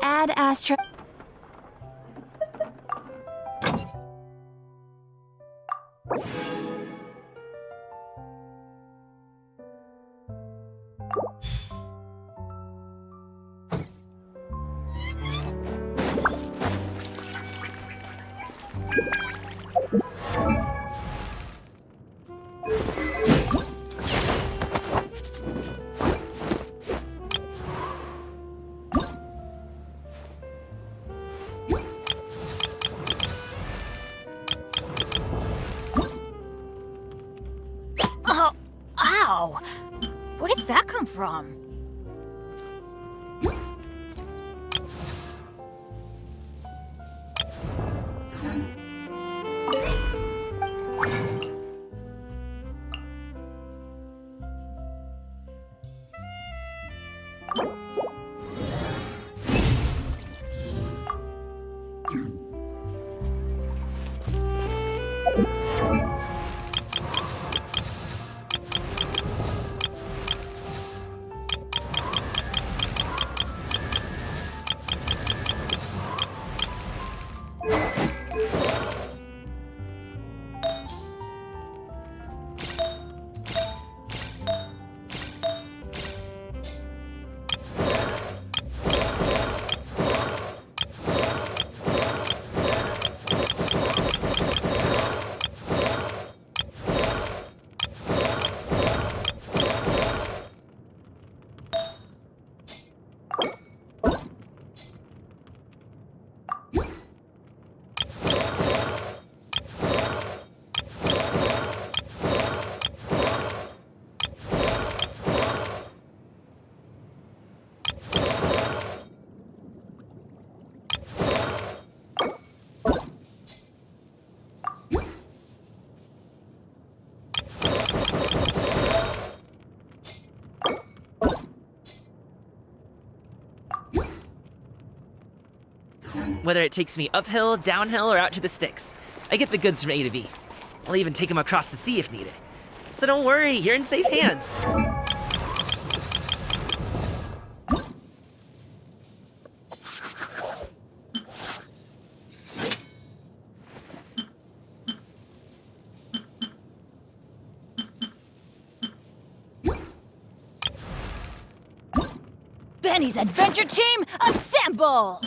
Add Astra. Oh, ow! Where did that come from? Whether it takes me uphill, downhill, or out to the sticks, I get the goods from A to B. I'll even take them across the sea if needed. So don't worry, you're in safe hands. Benny's Adventure Team, assemble!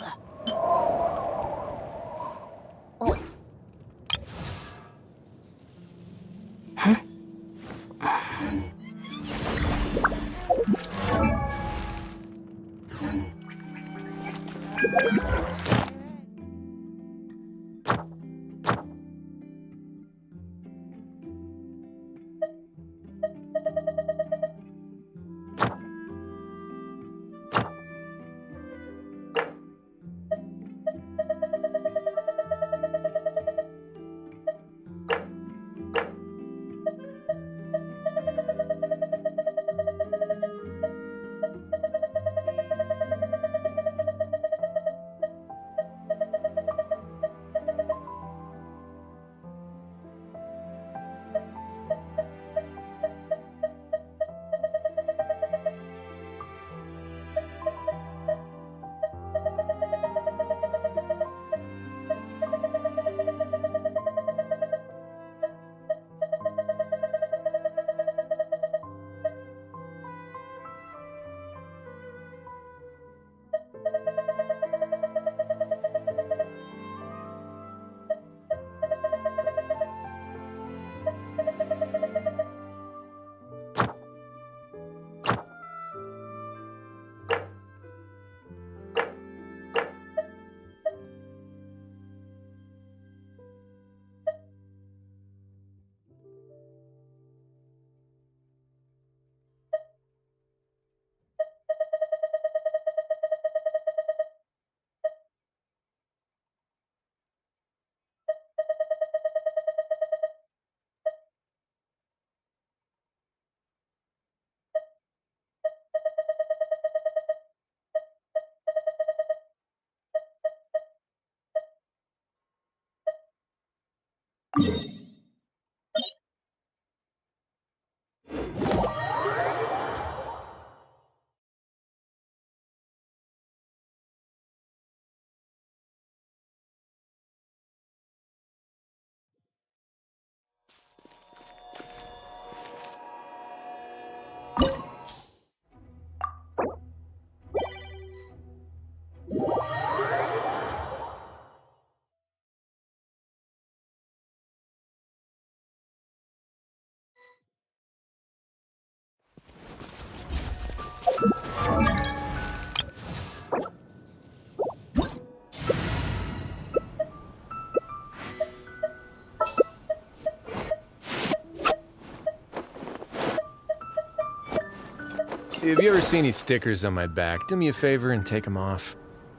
If you ever see any stickers on my back, do me a favor and take them off.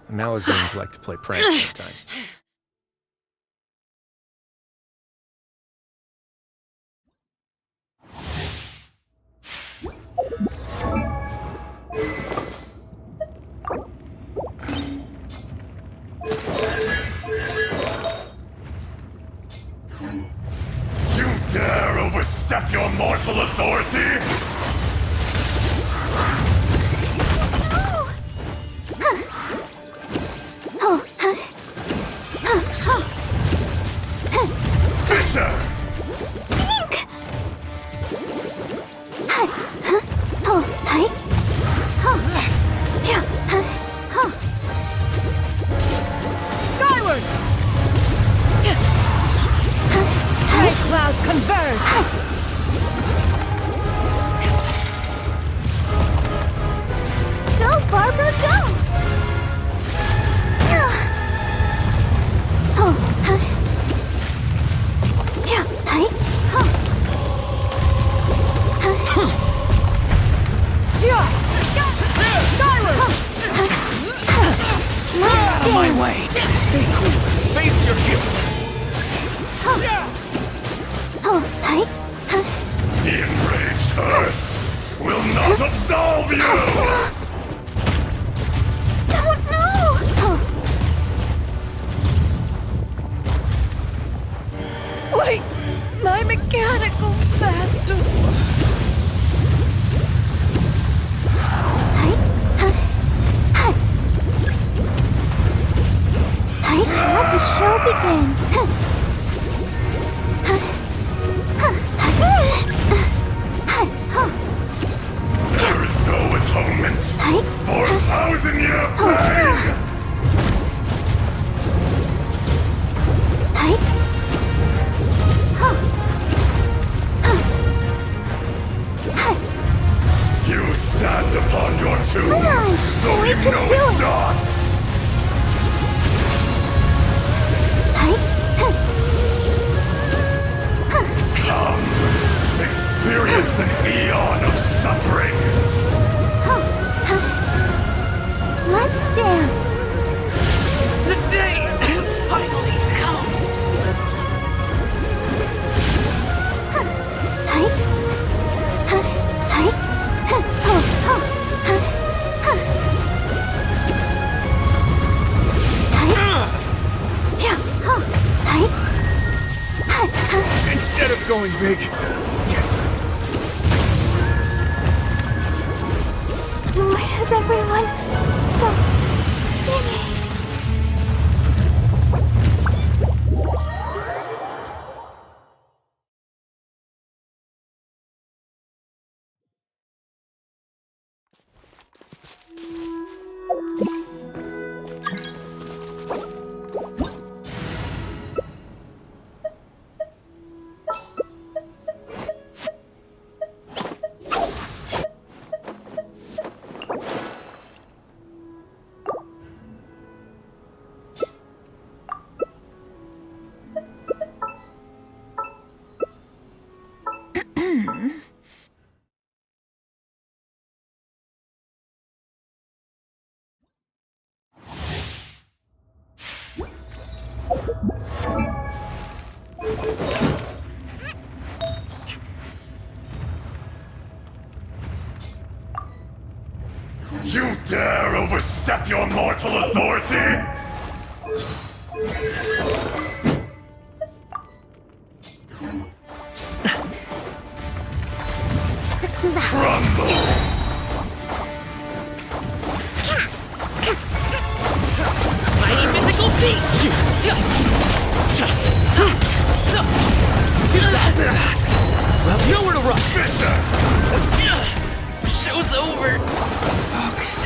Malazines like to play pranks sometimes. You dare overstep your mortal authority? Fisher! Skyward! Red clouds converge! Go, Barbara, go! Out of my way! Stay clear! Face your guilt! The enraged Earth will not absolve you! Don't know! Wait! My mechanical master! Let the show begin! There is no atonement for It's an eon of suffering. Let's dance. The day has finally come. Hi. Hi. Ho, ho. Hi. Yeah. Ho. Hi. Instead of going big, yes, sir. Why has everyone stopped singing? You dare overstep your mortal authority? Crumble! Mighty mythical beast! Well, nowhere to run! Fisher! Show's over! Folks.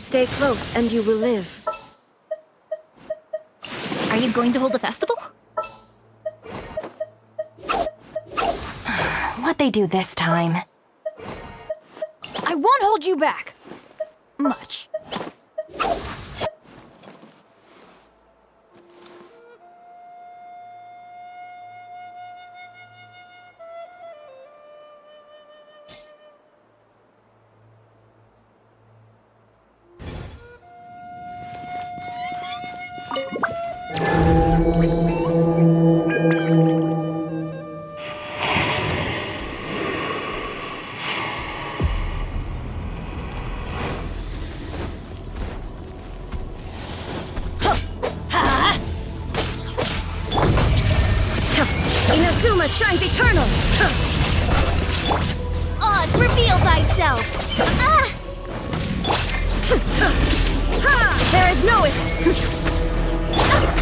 Stay close and you will live. Are you going to hold a festival? what they do this time. I won't hold you back. Much. Inazuma shines eternal! Oz, reveal thyself! Ah! There is no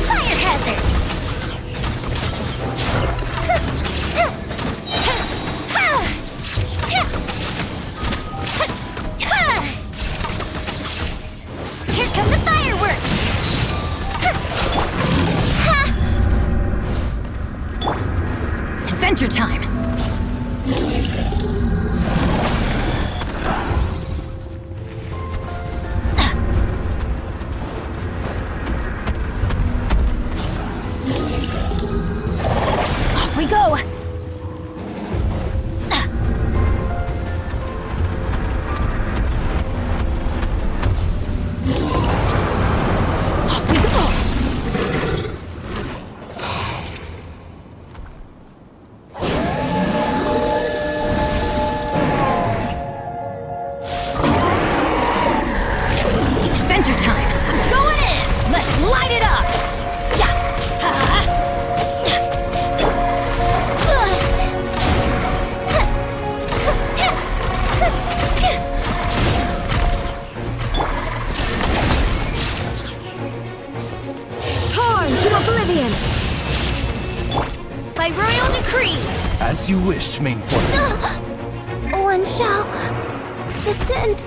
Fire hazard! Here come the fireworks! adventure time! Off we go! Off we go! Adventure time! I'm going in! Let's light it up! Yeah! Torn to oblivion! By royal decree, As you wish, main form. one shall descend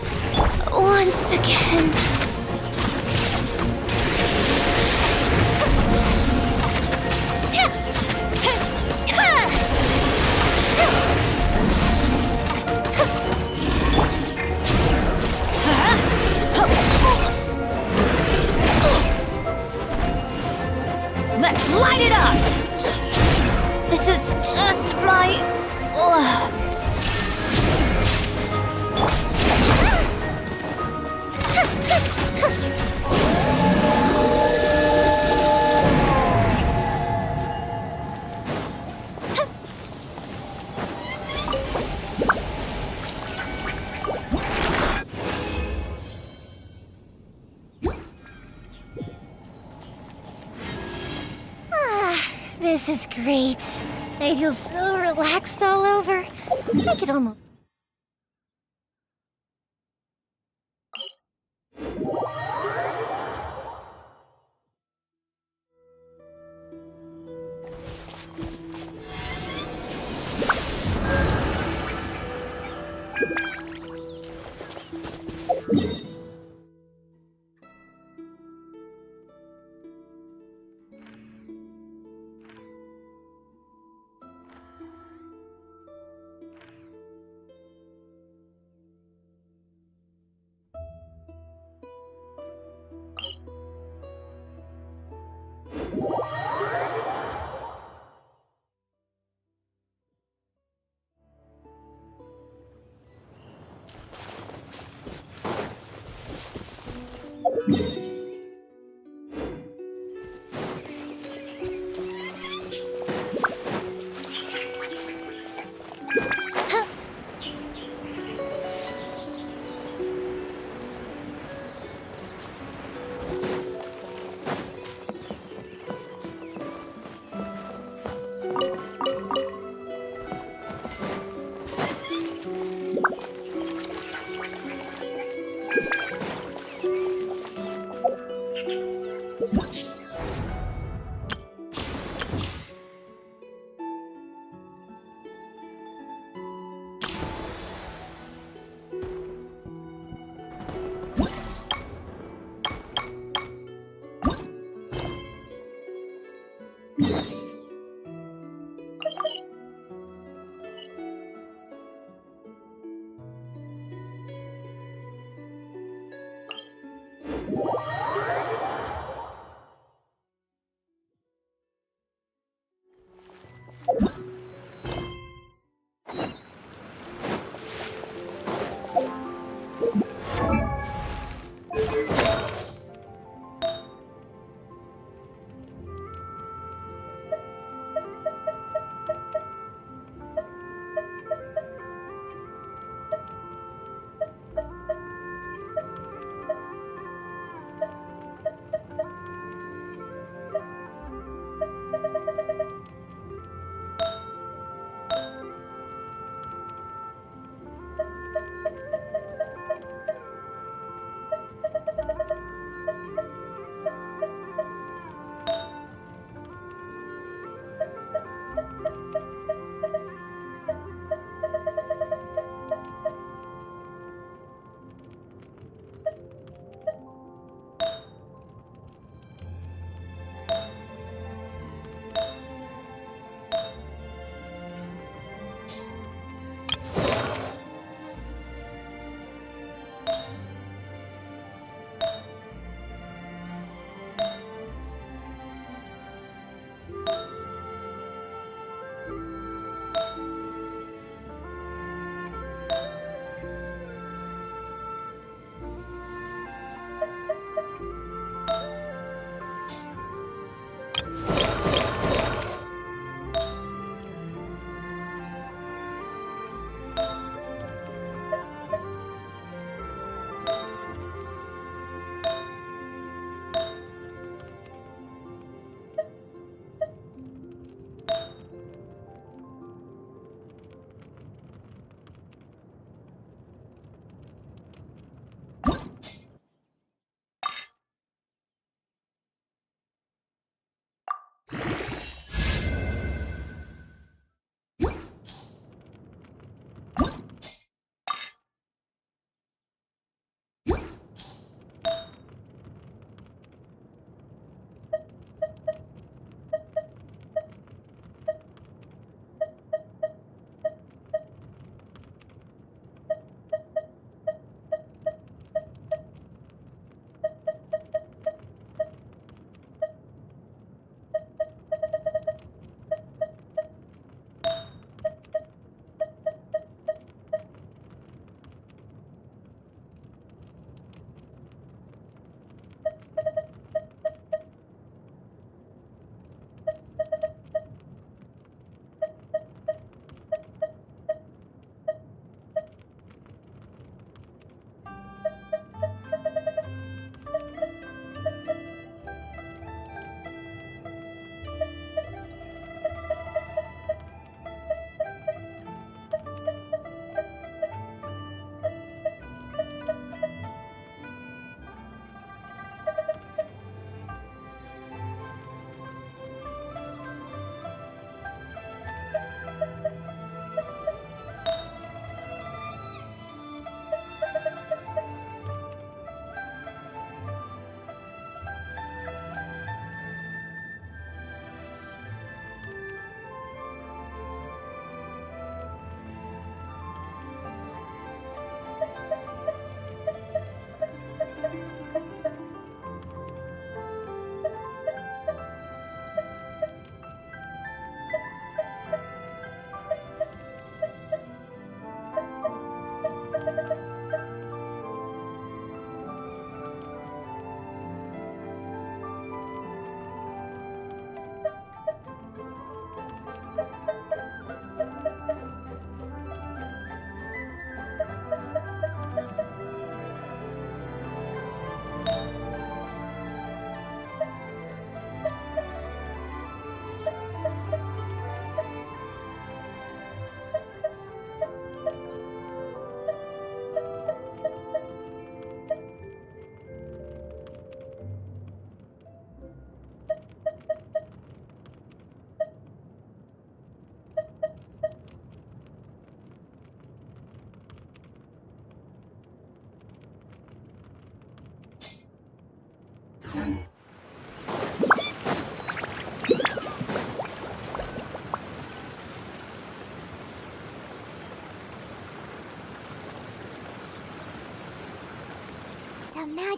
once again. Let's light it up! This is just my love. This is great. I feel so relaxed all over. I could almost...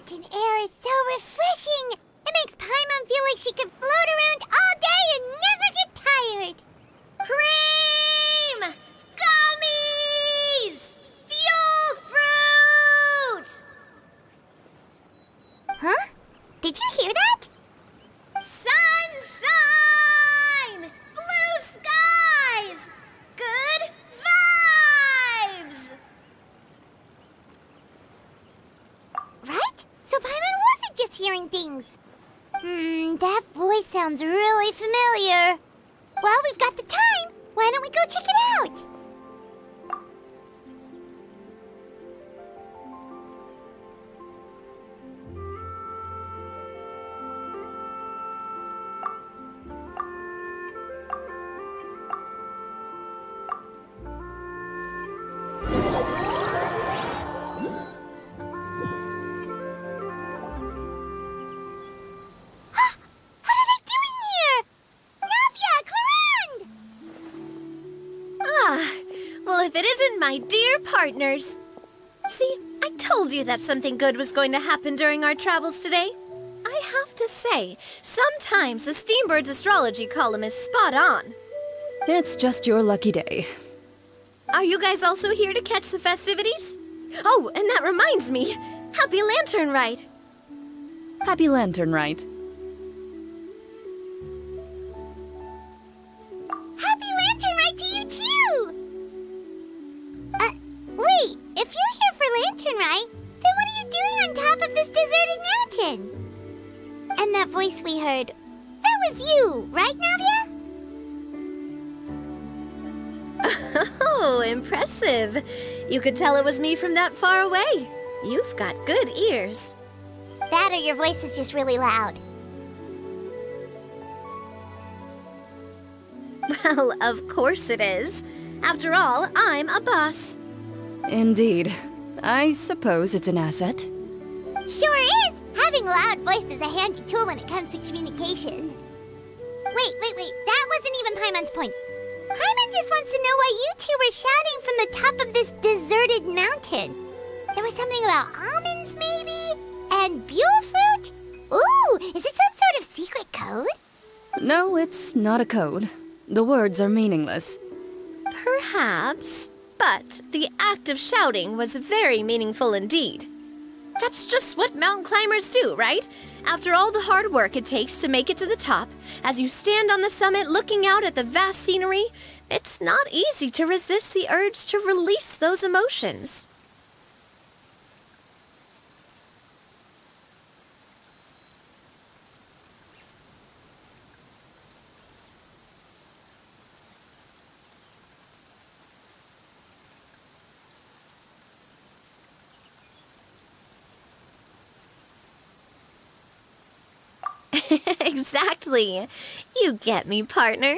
mountain air is so refreshing. It makes Paimon feel like she could float around all day and never get tired. Cream! Gummies! Fuel fruit! Huh? Did you hear that? Sunshine! Blue skies! Good vibes! Right? So Paimon wasn't just hearing things. That voice sounds really familiar. Well, we've got the time. Why don't we go check it out? Well, if it isn't my dear partners. See, I told you that something good was going to happen during our travels today. I have to say, sometimes the Steambird's astrology column is spot on. It's just your lucky day. Are you guys also here to catch the festivities? Oh, and that reminds me. Happy Lantern Rite. Happy Lantern Rite. Happy Lantern Rite to you too! Wait, if you're here for Lantern Rite, then what are you doing on top of this deserted mountain? And that voice we heard, that was you, right, Navia? Oh, impressive. You could tell it was me from that far away. You've got good ears. That or your voice is just really loud. Well, of course it is. After all, I'm a boss. Indeed. I suppose it's an asset. Sure is! Having a loud voice is a handy tool when it comes to communication. Wait, that wasn't even Paimon's point. Paimon just wants to know why you two were shouting from the top of this deserted mountain. There was something about almonds, maybe? And buell fruit? Ooh, is it some sort of secret code? No, it's not a code. The words are meaningless. Perhaps, but the act of shouting was very meaningful indeed. That's just what mountain climbers do, right? After all the hard work it takes to make it to the top, as you stand on the summit looking out at the vast scenery, it's not easy to resist the urge to release those emotions. Exactly. You get me, partner.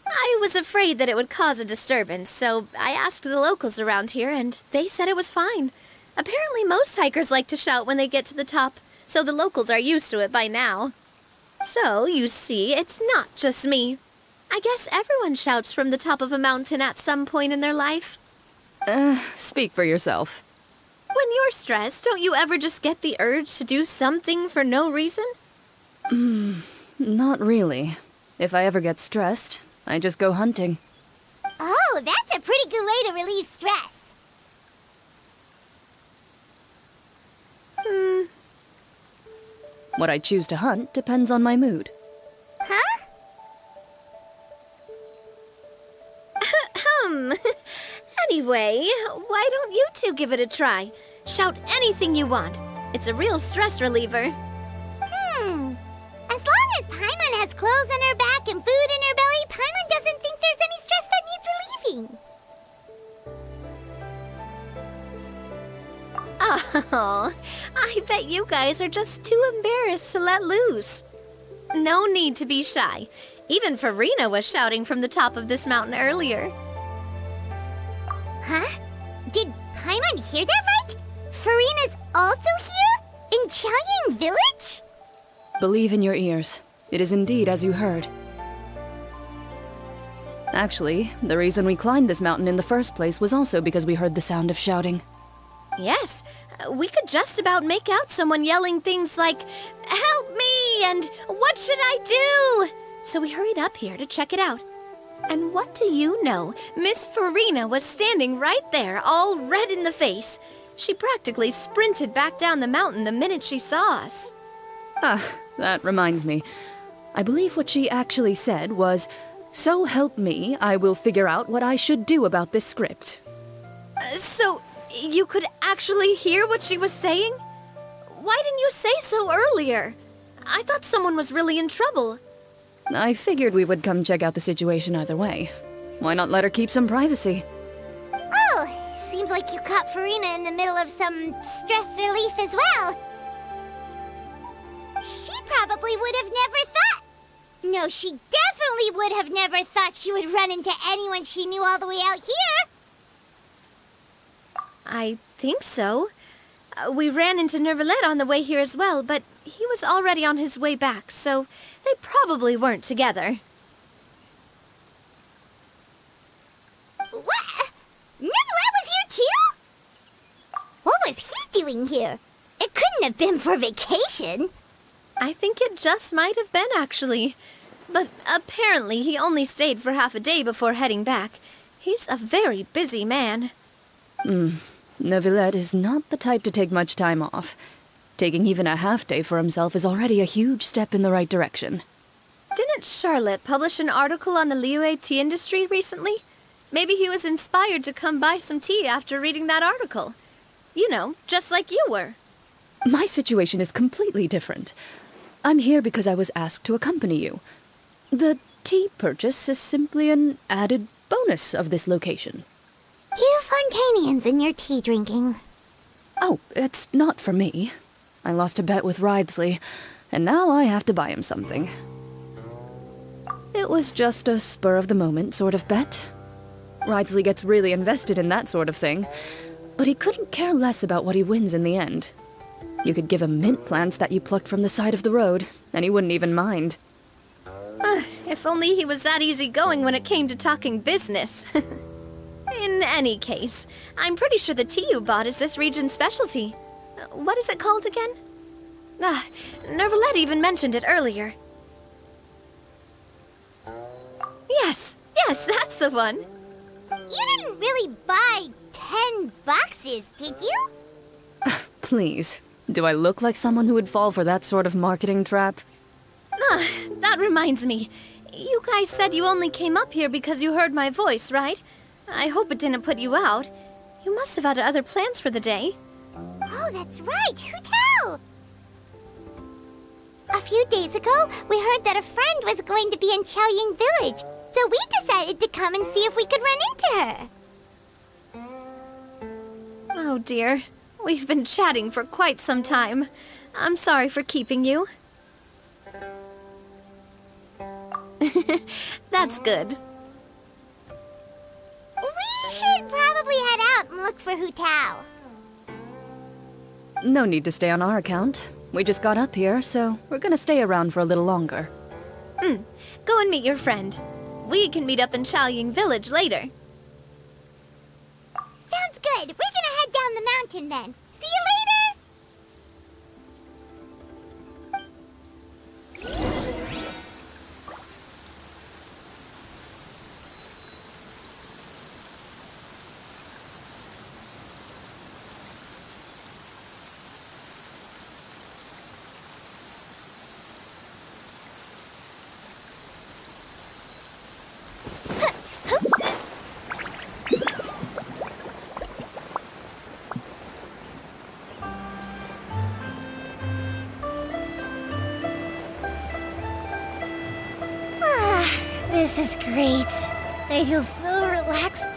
I was afraid that it would cause a disturbance, so I asked the locals around here, and they said it was fine. Apparently most hikers like to shout when they get to the top, so the locals are used to it by now. So, you see, it's not just me. I guess everyone shouts from the top of a mountain at some point in their life. Speak for yourself. When you're stressed, don't you ever just get the urge to do something for no reason? Not really. If I ever get stressed, I just go hunting. Oh, that's a pretty good way to relieve stress. What I choose to hunt depends on my mood. Huh? Anyway, why don't you two give it a try? Shout anything you want. It's a real stress reliever. As long as Paimon has clothes on her back and food in her belly, Paimon doesn't think there's any stress that needs relieving. Oh, I bet you guys are just too embarrassed to let loose. No need to be shy. Even Farina was shouting from the top of this mountain earlier. Huh? Did Paimon hear that right? Farina's also here? In Qiaoying Village? Believe in your ears. It is indeed as you heard. Actually, the reason we climbed this mountain in the first place was also because we heard the sound of shouting. Yes, we could just about make out someone yelling things like, "Help me!" and "What should I do?" So we hurried up here to check it out. And what do you know? Miss Farina was standing right there, all red in the face. She practically sprinted back down the mountain the minute she saw us. Ah, that reminds me. I believe what she actually said was, "So help me, I will figure out what I should do about this script." So, you could actually hear what she was saying? Why didn't you say so earlier? I thought someone was really in trouble. I figured we would come check out the situation either way. Why not let her keep some privacy? Oh, seems like you caught Farina in the middle of some stress relief as well. She probably would have never thought. No, she definitely would have never thought she would run into anyone she knew all the way out here. I think so. We ran into Nervalet on the way here as well, but he was already on his way back, so they probably weren't together. What? Nervalet was here too? What was he doing here? It couldn't have been for vacation. I think it just might have been, actually. But apparently he only stayed for half a day before heading back. He's a very busy man. Neuvillette is not the type to take much time off. Taking even a half day for himself is already a huge step in the right direction. Didn't Charlotte publish an article on the Liyue tea industry recently? Maybe he was inspired to come buy some tea after reading that article. You know, just like you were. My situation is completely different. I'm here because I was asked to accompany you. The tea purchase is simply an added bonus of this location. You Fontanians and your tea drinking. Oh, it's not for me. I lost a bet with Wriothesley, and now I have to buy him something. It was just a spur-of-the-moment sort of bet. Wriothesley gets really invested in that sort of thing, but he couldn't care less about what he wins in the end. You could give him mint plants that you plucked from the side of the road, and he wouldn't even mind. If only he was that easygoing when it came to talking business. In any case, I'm pretty sure the tea you bought is this region's specialty. What is it called again? Nervalet even mentioned it earlier. Yes, that's the one. You didn't really buy 10 boxes, did you? Please, do I look like someone who would fall for that sort of marketing trap? That reminds me. You guys said you only came up here because you heard my voice, right? I hope it didn't put you out. You must have had other plans for the day. Oh, that's right. Who tell? A few days ago, we heard that a friend was going to be in Chaoying Village, so we decided to come and see if we could run into her. Oh dear. We've been chatting for quite some time. I'm sorry for keeping you. That's good. We should probably head out and look for Hu Tao. No need to stay on our account. We just got up here, so we're gonna stay around for a little longer. Go and meet your friend. We can meet up in Chaoying Village later. Sounds good. We're gonna head down the mountain then. See you later! This is great. I feel so relaxed.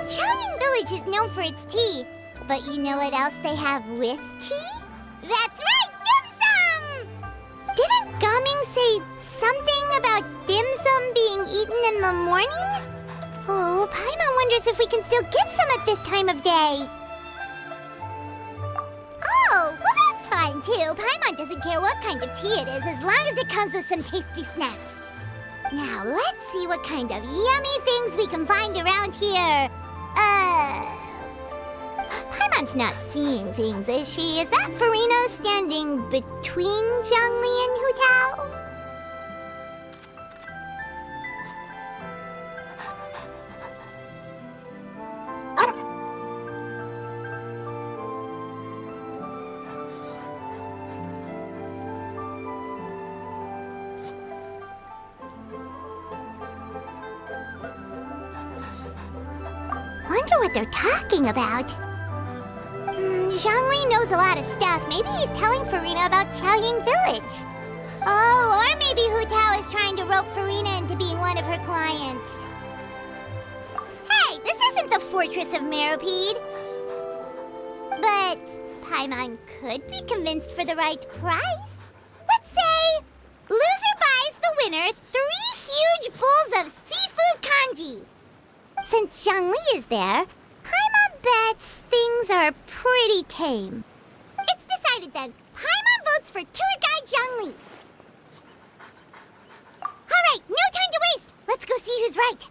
Chaoying Village is known for its tea, but you know what else they have with tea? That's right, dim sum! Didn't Gaming say something about dim sum being eaten in the morning? Oh, Paimon wonders if we can still get some at this time of day. Oh, well that's fine too. Paimon doesn't care what kind of tea it is as long as it comes with some tasty snacks. Now, let's see what kind of yummy things we can find around here. Paimon Paimon's not seeing things, is she? Is that Farina standing between Zhongli and Hu Tao? Wonder what they're talking about. Zhongli knows a lot of stuff. Maybe he's telling Farina about Qiaoying Village. Oh, or maybe Hu Tao is trying to rope Farina into being one of her clients. Hey, this isn't the Fortress of Meropide. But Paimon could be convinced for the right price. Let's say loser buys the winner 3 huge bowls of seafood kanji. Since Zhongli is there, Paimon bets things are pretty tame. It's decided then. Paimon votes for tour guide Zhongli. All right, no time to waste. Let's go see who's right.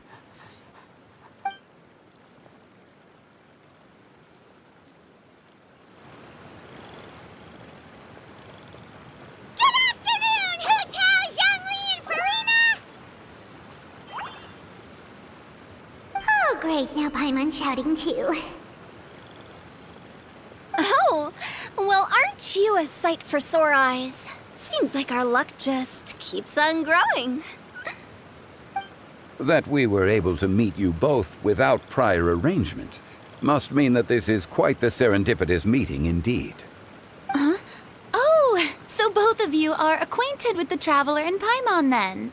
Good afternoon, Hu Tao, Zhongli, and Farina! Oh, great. Now Paimon's shouting too. Oh, well, aren't you a sight for sore eyes? Seems like our luck just keeps on growing. That we were able to meet you both without prior arrangement must mean that this is quite the serendipitous meeting indeed. Oh, so both of you are acquainted with the Traveler and Paimon then?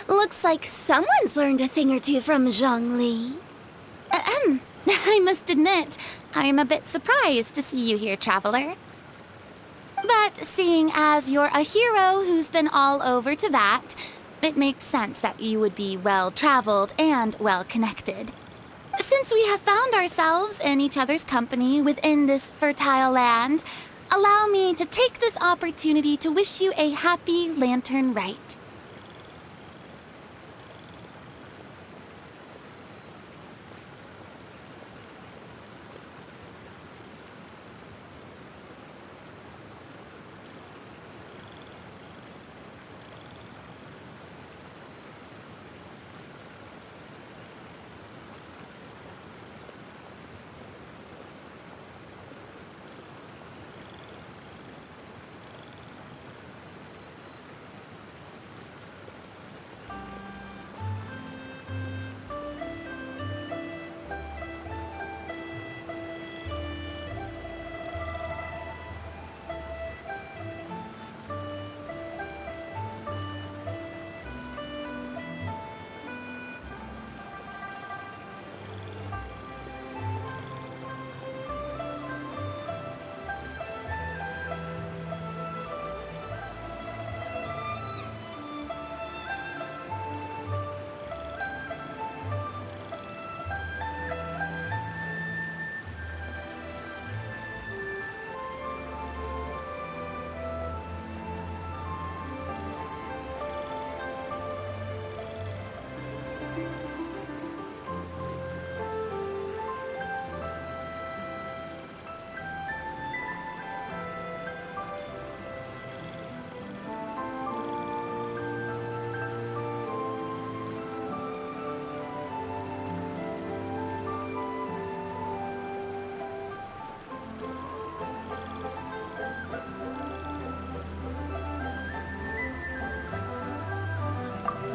Looks like someone's learned a thing or two from Zhongli. I must admit, I am a bit surprised to see you here, Traveler. But seeing as you're a hero who's been all over Teyvat, it makes sense that you would be well-traveled and well-connected. Since we have found ourselves in each other's company within this fertile land, allow me to take this opportunity to wish you a happy Lantern Rite.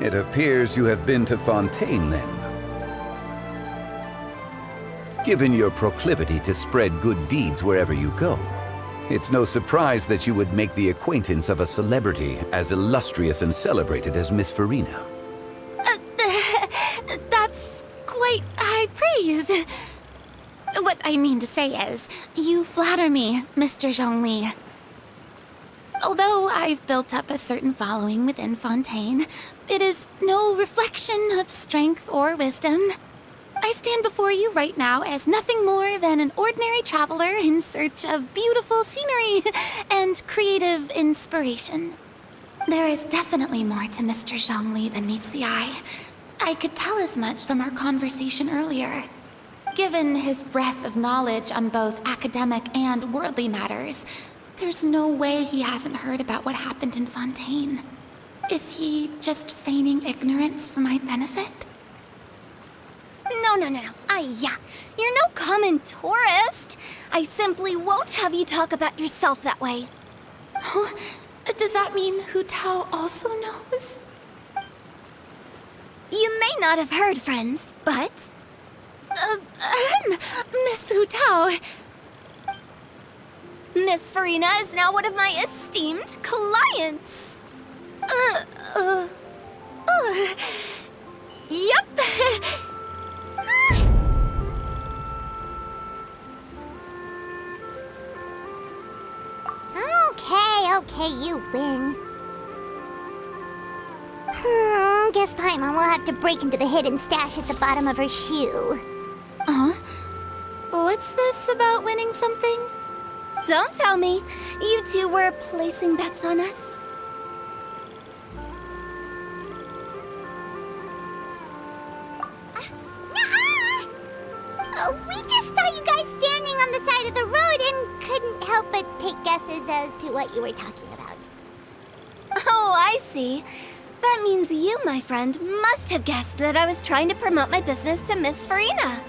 It appears you have been to Fontaine, then. Given your proclivity to spread good deeds wherever you go, it's no surprise that you would make the acquaintance of a celebrity as illustrious and celebrated as Miss Farina. That's quite high praise. What I mean to say is, you flatter me, Mr. Zhongli. Although I've built up a certain following within Fontaine, it is no reflection of strength or wisdom. I stand before you right now as nothing more than an ordinary traveler in search of beautiful scenery and creative inspiration. There is definitely more to Mr. Zhongli than meets the eye. I could tell as much from our conversation earlier. Given his breadth of knowledge on both academic and worldly matters, there's no way he hasn't heard about what happened in Fontaine. Is he just feigning ignorance for my benefit? No. You're no common tourist. I simply won't have you talk about yourself that way. Huh? Does that mean Hu Tao also knows? You may not have heard, friends, but... Miss Hu Tao. Miss Farina is now one of my esteemed clients. Yep. Okay, you win. Guess Paimon will have to break into the hidden stash at the bottom of her shoe. What's this about winning something? Don't tell me. You two were placing bets on us. We just saw you guys standing on the side of the road and couldn't help but take guesses as to what you were talking about. Oh, I see. That means you, my friend, must have guessed that I was trying to promote my business to Miss Farina.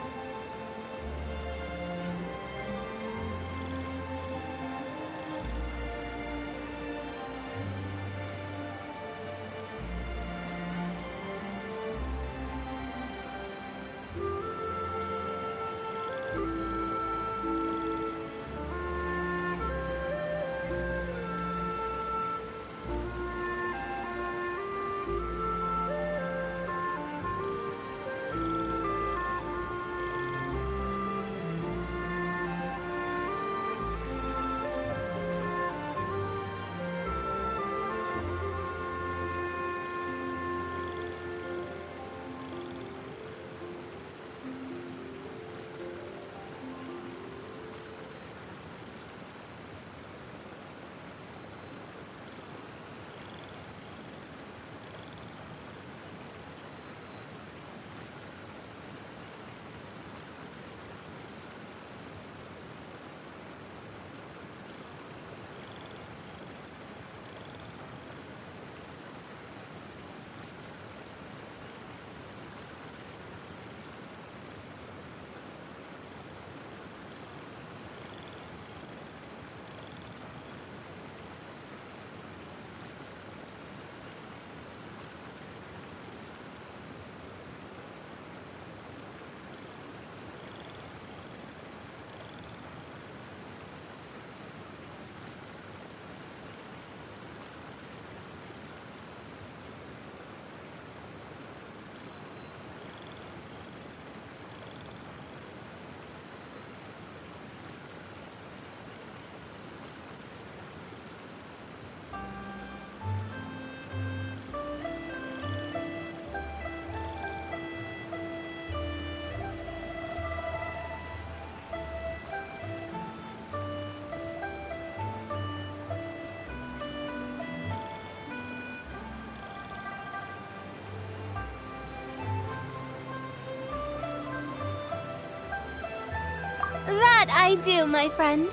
That I do, my friend.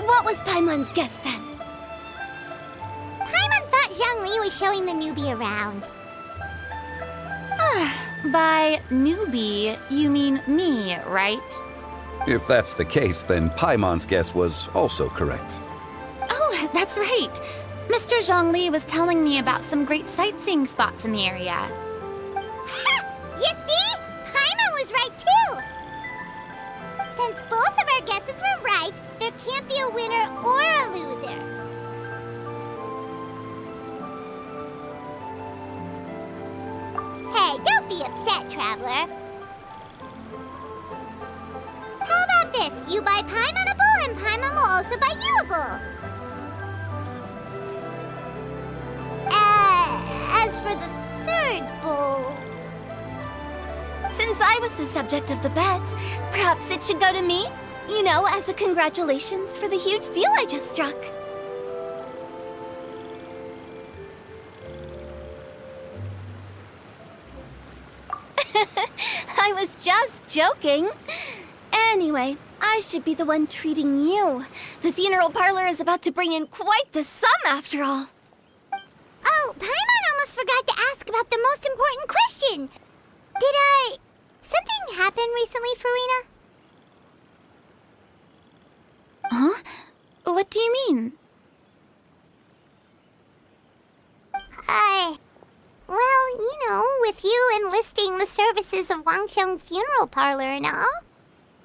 What was Paimon's guess then? Paimon thought Zhongli was showing the newbie around. By newbie, you mean me, right? If that's the case, then Paimon's guess was also correct. Oh, that's right. Mr. Zhongli was telling me about some great sightseeing spots in the area. Ha! You see? Paimon was right too! Since both of our guesses were right, there can't be a winner or a loser. Hey, don't be upset, Traveler. How about this? You buy Paimon a bowl, and Paimon will also buy you a bowl. As for the third bowl... Since I was the subject of the bet, perhaps it should go to me? You know, as a congratulations for the huge deal I just struck. I was just joking. Anyway, I should be the one treating you. The funeral parlor is about to bring in quite the sum after all. Oh, Paimon almost forgot to ask about the most important question. Something happen recently, Farina? Huh? What do you mean? Well, you know, with you enlisting the services of Wangxiang Funeral Parlor and all.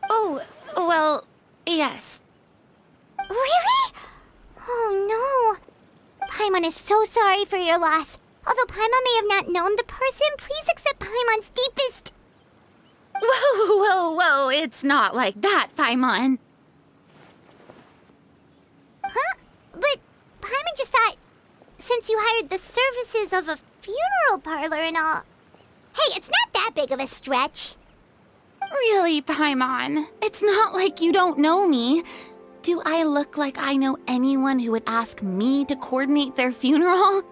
Oh, well, yes. Really? Oh, no. Paimon is so sorry for your loss. Although Paimon may have not known the person, please accept Paimon's deepest... Whoa, it's not like that, Paimon. Huh? But Paimon just thought, since you hired the services of a funeral parlor and all... Hey, it's not that big of a stretch. Really, Paimon? It's not like you don't know me. Do I look like I know anyone who would ask me to coordinate their funeral?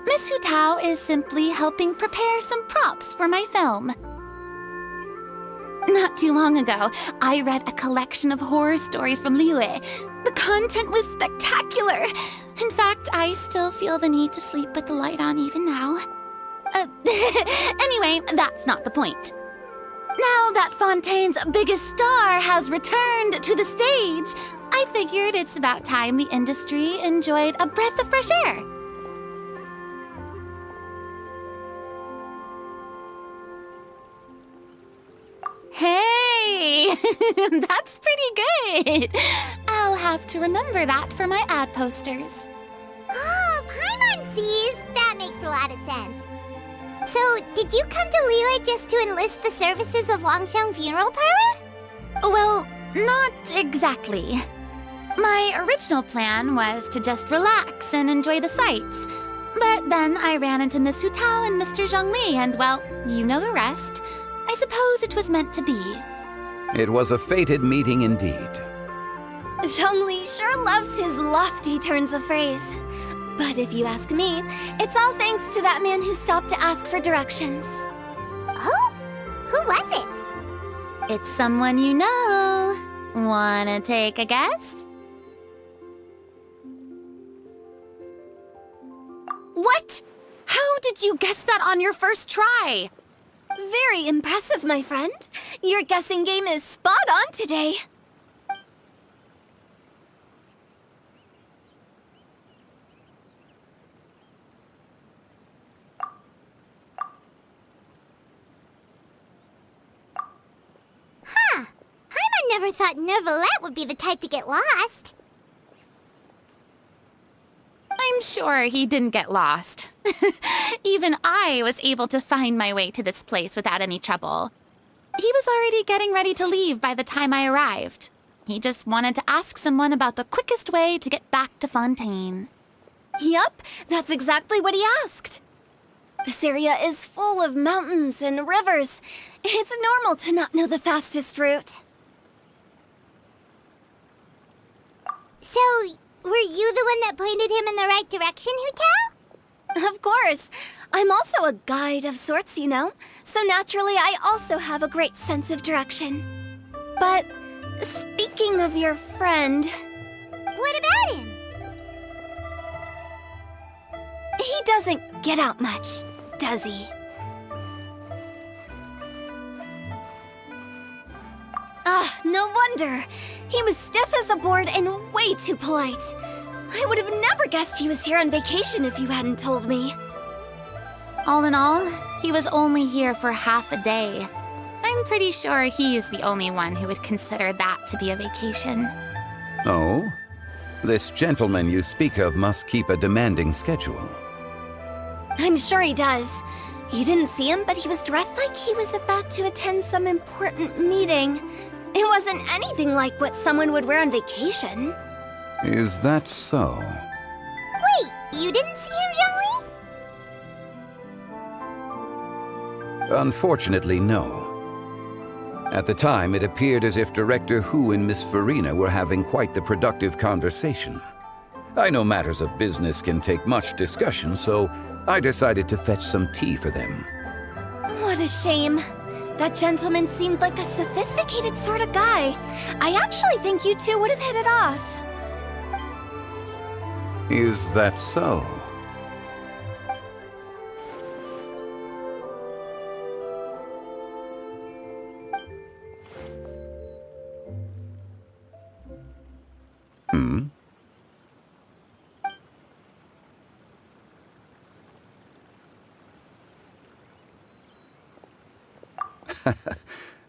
Miss Hu Tao is simply helping prepare some props for my film. Not too long ago, I read a collection of horror stories from Liyue. The content was spectacular. In fact, I still feel the need to sleep with the light on even now. Anyway, that's not the point. Now that Fontaine's biggest star has returned to the stage, I figured it's about time the industry enjoyed a breath of fresh air. Hey, that's pretty good. I'll have to remember that for my ad posters. Oh, Paimon sees. That makes a lot of sense. So, did you come to Liyue just to enlist the services of Wangxiang Funeral Parlor? Well, not exactly. My original plan was to just relax and enjoy the sights. But then I ran into Miss Hu Tao and Mr. Zhongli, and well, you know the rest. I suppose it was meant to be. It was a fated meeting indeed. Zhongli sure loves his lofty turns of phrase. But if you ask me, it's all thanks to that man who stopped to ask for directions. Oh? Who was it? It's someone you know. Wanna take a guess? What? How did you guess that on your first try? Very impressive, my friend. Your guessing game is spot on today. Huh. Paimon never thought Neuvillette would be the type to get lost. I'm sure he didn't get lost. Even I was able to find my way to this place without any trouble. He was already getting ready to leave by the time I arrived. He just wanted to ask someone about the quickest way to get back to Fontaine. Yup, that's exactly what he asked. This area is full of mountains and rivers. It's normal to not know the fastest route. So, were you the one that pointed him in the right direction, Hu Tao? Of course. I'm also a guide of sorts, you know. So naturally, I also have a great sense of direction. But speaking of your friend... What about him? He doesn't get out much, does he? No wonder. He was stiff as a board and way too polite. I would have never guessed he was here on vacation if you hadn't told me. All in all, he was only here for half a day. I'm pretty sure he's the only one who would consider that to be a vacation. Oh? This gentleman you speak of must keep a demanding schedule. I'm sure he does. You didn't see him, but he was dressed like he was about to attend some important meeting. It wasn't anything like what someone would wear on vacation. Is that so? Wait, you didn't see him, Joey? Unfortunately, no. At the time, it appeared as if Director Hu and Miss Farina were having quite the productive conversation. I know matters of business can take much discussion, so I decided to fetch some tea for them. What a shame. That gentleman seemed like a sophisticated sort of guy. I actually think you two would have hit it off. Is that so?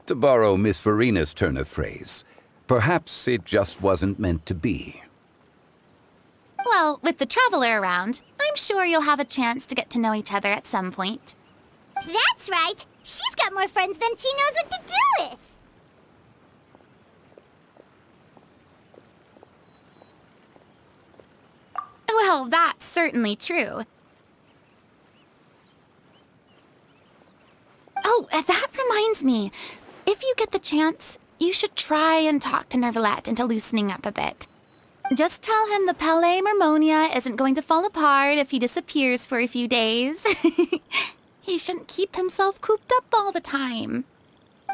To borrow Miss Farina's turn of phrase, perhaps it just wasn't meant to be. Well, with the Traveler around, I'm sure you'll have a chance to get to know each other at some point. That's right. She's got more friends than she knows what to do with. Well, that's certainly true. Oh, that reminds me. If you get the chance, you should try and talk to Nervalette into loosening up a bit. Just tell him the Palais Mermonia isn't going to fall apart if he disappears for a few days. He shouldn't keep himself cooped up all the time.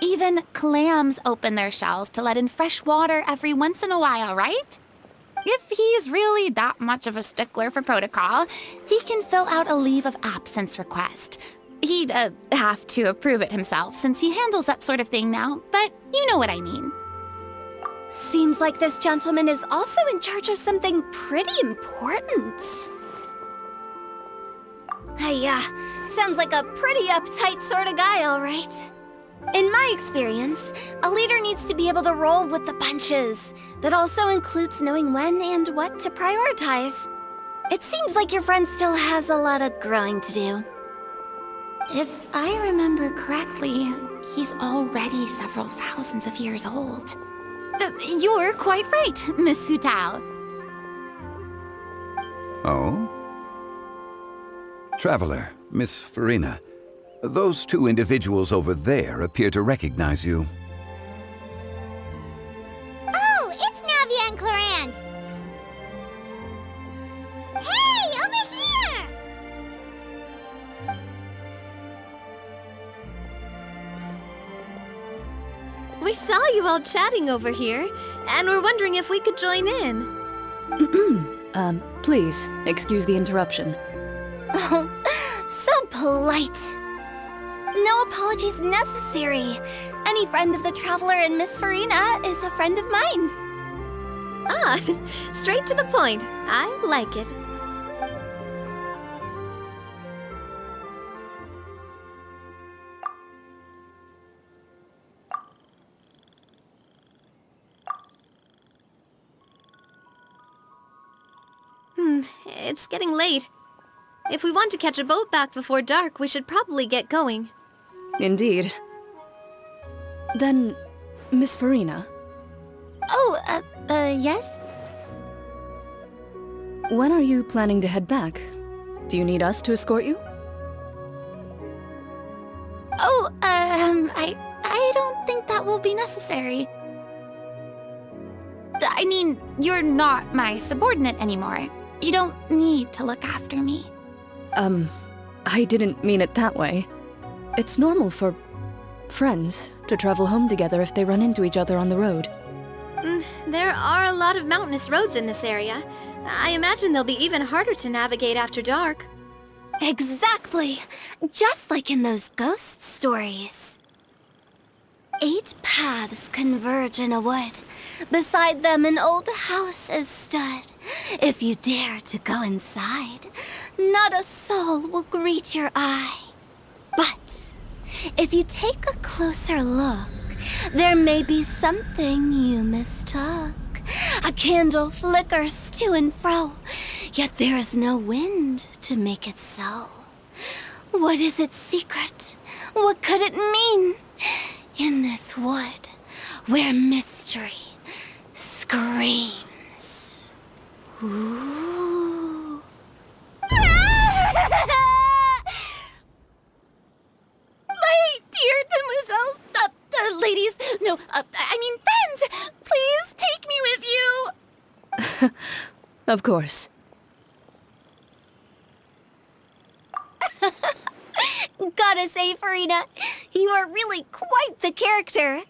Even clams open their shells to let in fresh water every once in a while, right? If he's really that much of a stickler for protocol, he can fill out a leave of absence request. He'd have to approve it himself since he handles that sort of thing now, but you know what I mean. Seems like this gentleman is also in charge of something pretty important. Sounds like a pretty uptight sort of guy, all right. In my experience, a leader needs to be able to roll with the punches. That also includes knowing when and what to prioritize. It seems like your friend still has a lot of growing to do. If I remember correctly, he's already several thousands of years old. You're quite right, Miss Hu Tao. Oh? Traveler, Miss Farina, those two individuals over there appear to recognize you. Oh, it's Navia and Clorand. Hey, over here! We saw you all chatting over here, and we're wondering if we could join in. Please, excuse the interruption. Oh, so polite. No apologies necessary. Any friend of the Traveler and Miss Farina is a friend of mine. Ah, straight to the point. I like it. It's getting late. If we want to catch a boat back before dark, we should probably get going. Indeed. Then, Miss Farina, Oh, yes? when are you planning to head back? Do you need us to escort you? Oh, I don't think that will be necessary. I mean, you're not my subordinate anymore. You don't need to look after me. I didn't mean it that way. It's normal for friends to travel home together if they run into each other on the road. There are a lot of mountainous roads in this area. I imagine they'll be even harder to navigate after dark. Exactly. Just like in those ghost stories. 8 paths converge in a wood. Beside them an old house is stood. If you dare to go inside, not a soul will greet your eye. But if you take a closer look, there may be something you mistook. A candle flickers to and fro, yet there is no wind to make it so. What is its secret? What could it mean? In this wood, where mystery screams. Ooh. My dear demoiselles, ladies, no, I mean friends, please take me with you. Of course. Gotta say, Farina, you are really quite the character.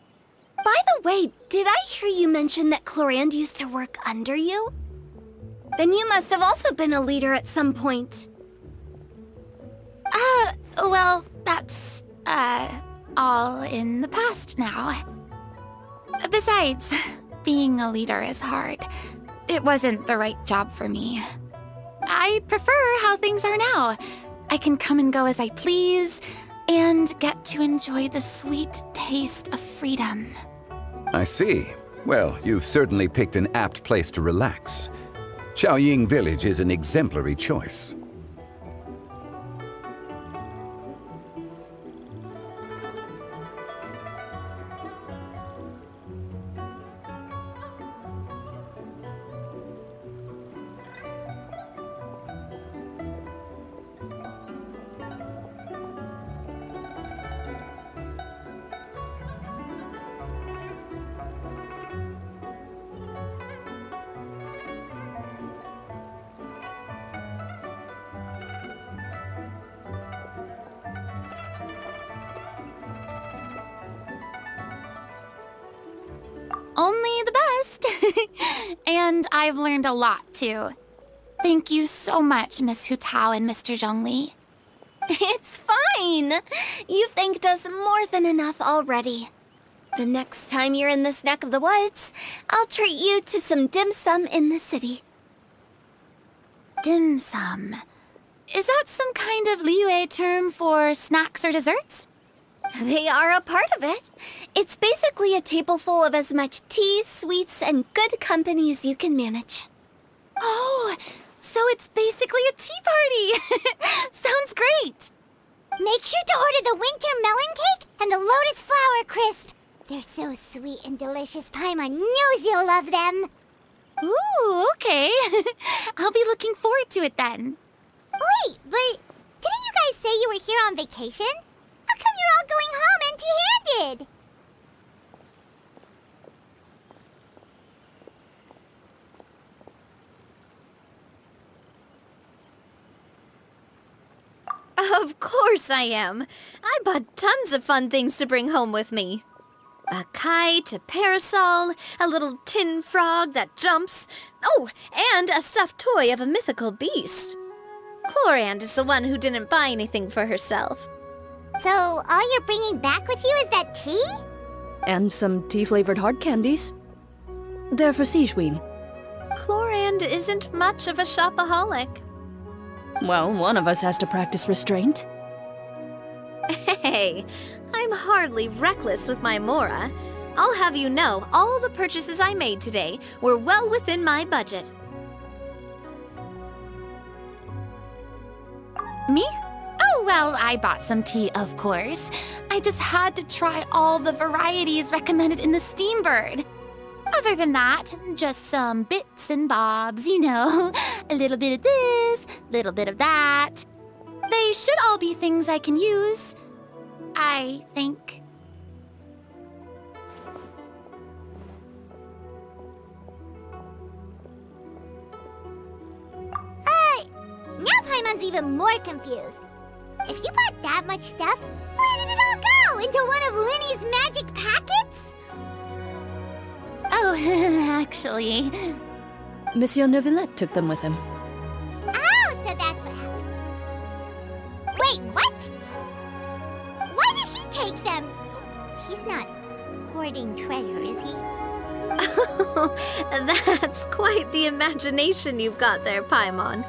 By the way, did I hear you mention that Clorand used to work under you? Then you must have also been a leader at some point. Well, that's, all in the past now. Besides, being a leader is hard. It wasn't the right job for me. I prefer how things are now. I can come and go as I please, and get to enjoy the sweet taste of freedom. I see. Well, you've certainly picked an apt place to relax. Xiaoying Village is an exemplary choice. Only the best. And I've learned a lot, too. Thank you so much, Miss Hu Tao and Mr. Zhongli. It's fine. You've thanked us more than enough already. The next time you're in this neck of the woods, I'll treat you to some dim sum in the city. Dim sum. Is that some kind of Liyue term for snacks or desserts? They are a part of it. It's basically a table full of as much tea, sweets, and good company as you can manage. Oh, so it's basically a tea party. Sounds great. Make sure to order the winter melon cake and the lotus flower crisp. They're so sweet and delicious, Paimon knows you'll love them. Ooh, okay. I'll be looking forward to it then. Wait, but didn't you guys say you were here on vacation? How come you're all going home empty-handed? Of course I am. I bought tons of fun things to bring home with me. A kite, a parasol, a little tin frog that jumps. Oh, and a stuffed toy of a mythical beast. Clorand is the one who didn't buy anything for herself. So all you're bringing back with you is that tea? And some tea-flavored hard candies. They're for Sigewin. Clorand isn't much of a shopaholic. Well, one of us has to practice restraint. Hey, I'm hardly reckless with my Mora. I'll have you know, all the purchases I made today were well within my budget. Me? Oh, well, I bought some tea, of course. I just had to try all the varieties recommended in the Steambird. Other than that, just some bits and bobs, you know. A little bit of this, little bit of that. They should all be things I can use, I think. Now Paimon's even more confused. If you bought that much stuff, where did it all go? Into one of Linny's magic packets? Oh, actually... Monsieur Neuvillette took them with him. Oh, so that's what happened. Wait, what? Why did he take them? He's not That's quite the imagination you've got there, Paimon.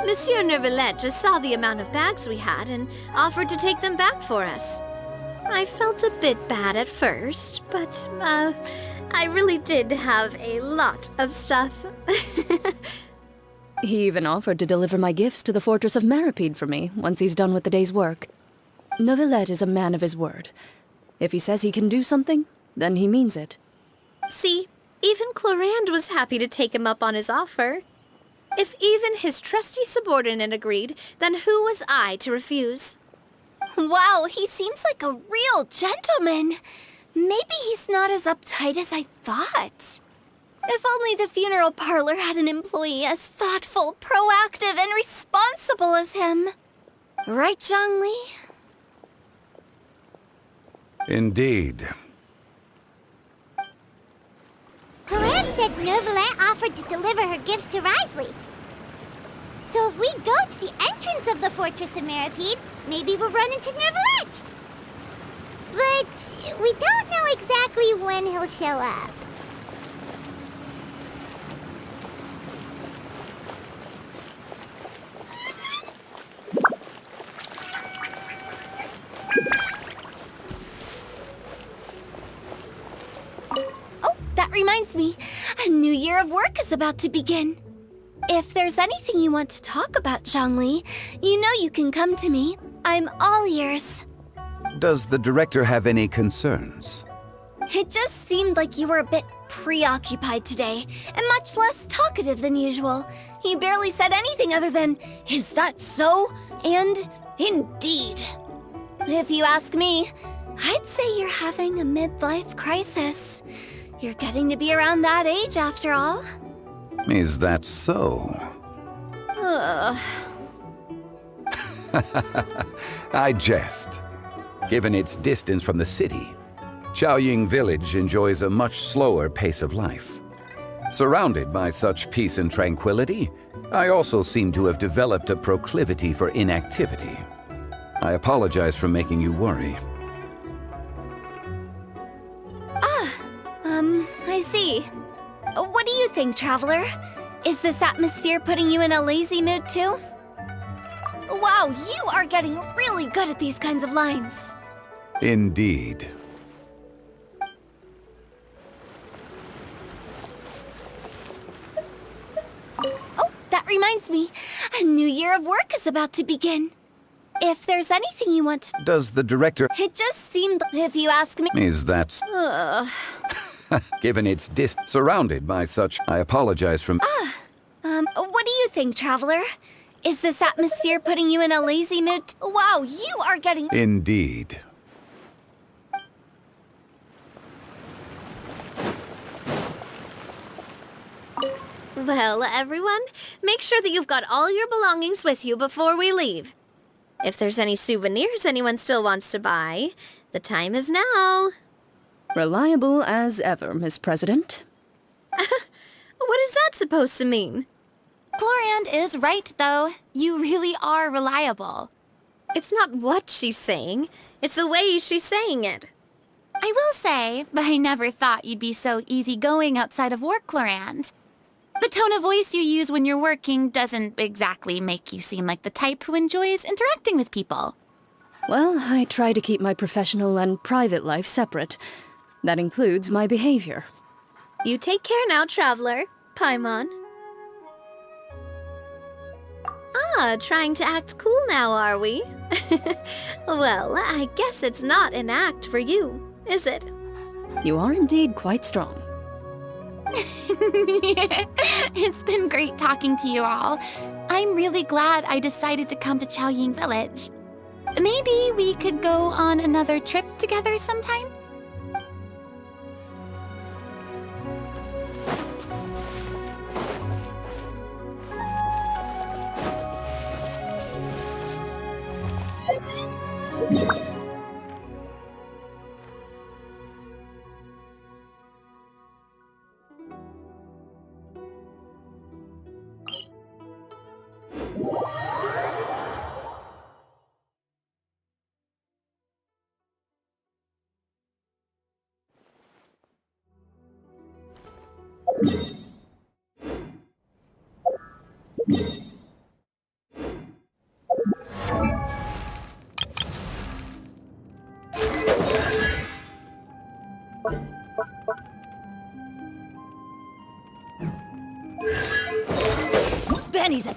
Monsieur Neuvillette just saw the amount of bags we had and offered to take them back for us. I felt a bit bad at first, but, I really did have a lot of stuff. He even offered to deliver my gifts to the Fortress of Meripede for me once he's done with the day's work. Neuvillette is a man of his word. If he says he can do something, then he means it. See, even Clorand was happy to take him up on his offer. If even his trusty subordinate agreed, then who was I to refuse? Wow, he seems like a real gentleman. Maybe he's not as uptight as I thought. If only the funeral parlor had an employee as thoughtful, proactive, and responsible as him. Right, Zhongli? Indeed. Clorand said Neuvillette offered to deliver her gifts to Risley. So if we go to the entrance of the Fortress of Meripede, maybe we'll run into Neuvillette. But we don't know exactly when he'll show up. Oh, that reminds me. A new year of work is about to begin. If there's anything you want to talk about, Zhongli, you know you can come to me. I'm all ears. Does the director have any concerns? It just seemed like you were a bit preoccupied today, and much less talkative than usual. You barely said anything other than, "Is that so?" and "Indeed." If you ask me, I'd say you're having a midlife crisis. You're getting to be around that age after all. Is that so? Ugh. I jest. Given its distance from the city, Chaoying Village enjoys a much slower pace of life. Surrounded by such peace and tranquility, I also seem to have developed a proclivity for inactivity. I apologize for making you worry. I see. What do you think, Traveler? Is this atmosphere putting you in a lazy mood too? Wow, you are getting really good at these kinds of lines. Indeed. Oh, that reminds me. A new year of work is about to begin. If there's anything you want to... Does the director... It just seemed, if you ask me... Is that... Ugh. Given its surrounded by such... I apologize for... What do you think, Traveler? Is this atmosphere putting you in a lazy mood? Wow, you are getting... Indeed. Well, everyone, make sure that you've got all your belongings with you before we leave. If there's any souvenirs anyone still wants to buy, the time is now. Reliable as ever, Miss President. What is that supposed to mean? Clorand is right, though. You really are reliable. It's not what she's saying, it's the way she's saying it. I will say, but I never thought you'd be so easygoing outside of work, Clorand. The tone of voice you use when you're working doesn't exactly make you seem like the type who enjoys interacting with people. Well, I try to keep my professional and private life separate. That includes my behavior. You take care now, Traveler. Paimon. Trying to act cool now, are we? Well, I guess it's not an act for you, is it? You are indeed quite strong. It's been great talking to you all. I'm really glad I decided to come to Chaoying Village. Maybe we could go on another trip together sometime? Benny's a...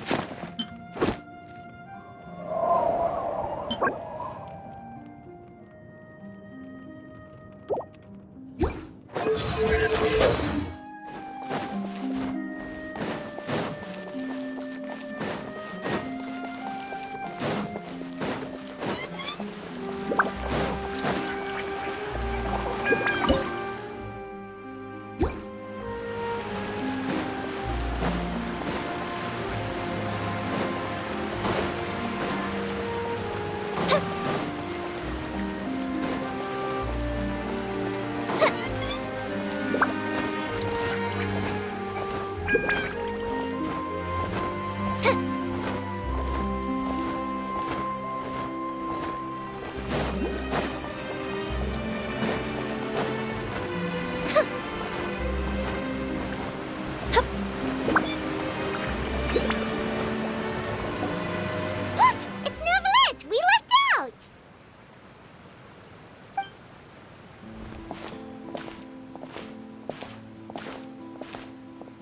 Look! It's Neuvillette! We lucked out!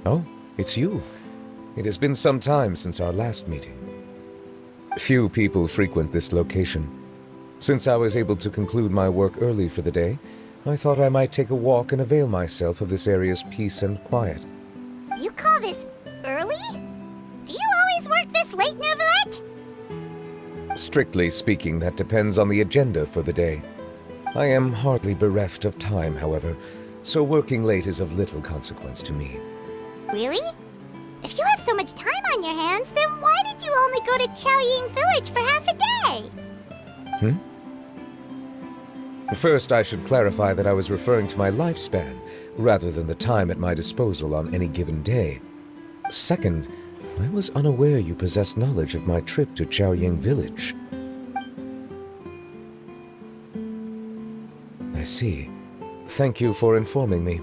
Oh, it's you. It has been some time since our last meeting. Few people frequent this location. Since I was able to conclude my work early for the day, I thought I might take a walk and avail myself of this area's peace and quiet. You call this early? Do you always work this late, Neuvillette? Strictly speaking, that depends on the agenda for the day. I am hardly bereft of time, however, so working late is of little consequence to me. Really? If you have so much time on your hands, then why did you only go to Chaoying Village for half a day? First, I should clarify that I was referring to my lifespan, rather than the time at my disposal on any given day. Second, I was unaware you possessed knowledge of my trip to Chaoying Village. I see. Thank you for informing me.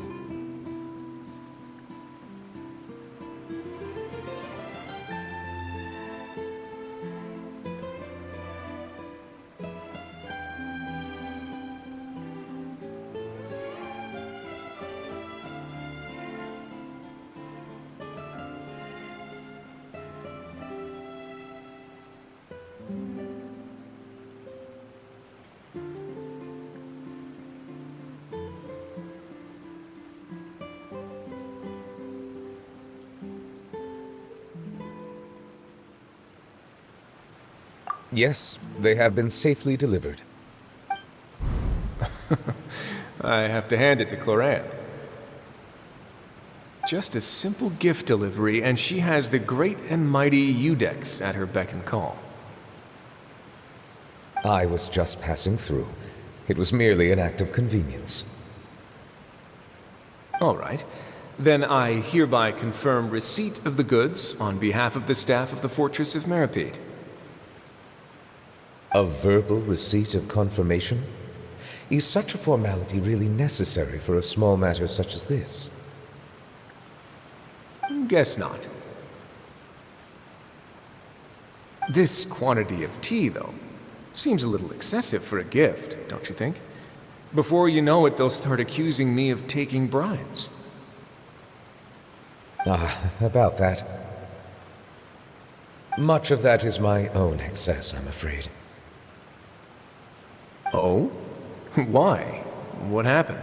Yes, they have been safely delivered. I have to hand it to Clorinde. Just a simple gift delivery, and she has the great and mighty Eudex at her beck and call. I was just passing through. It was merely an act of convenience. All right. Then I hereby confirm receipt of the goods on behalf of the staff of the Fortress of Meripede. A verbal receipt of confirmation? Is such a formality really necessary for a small matter such as this? Guess not. This quantity of tea, though, seems a little excessive for a gift, don't you think? Before you know it, they'll start accusing me of taking bribes. About that. Much of that is my own excess, I'm afraid. Oh? Why? What happened?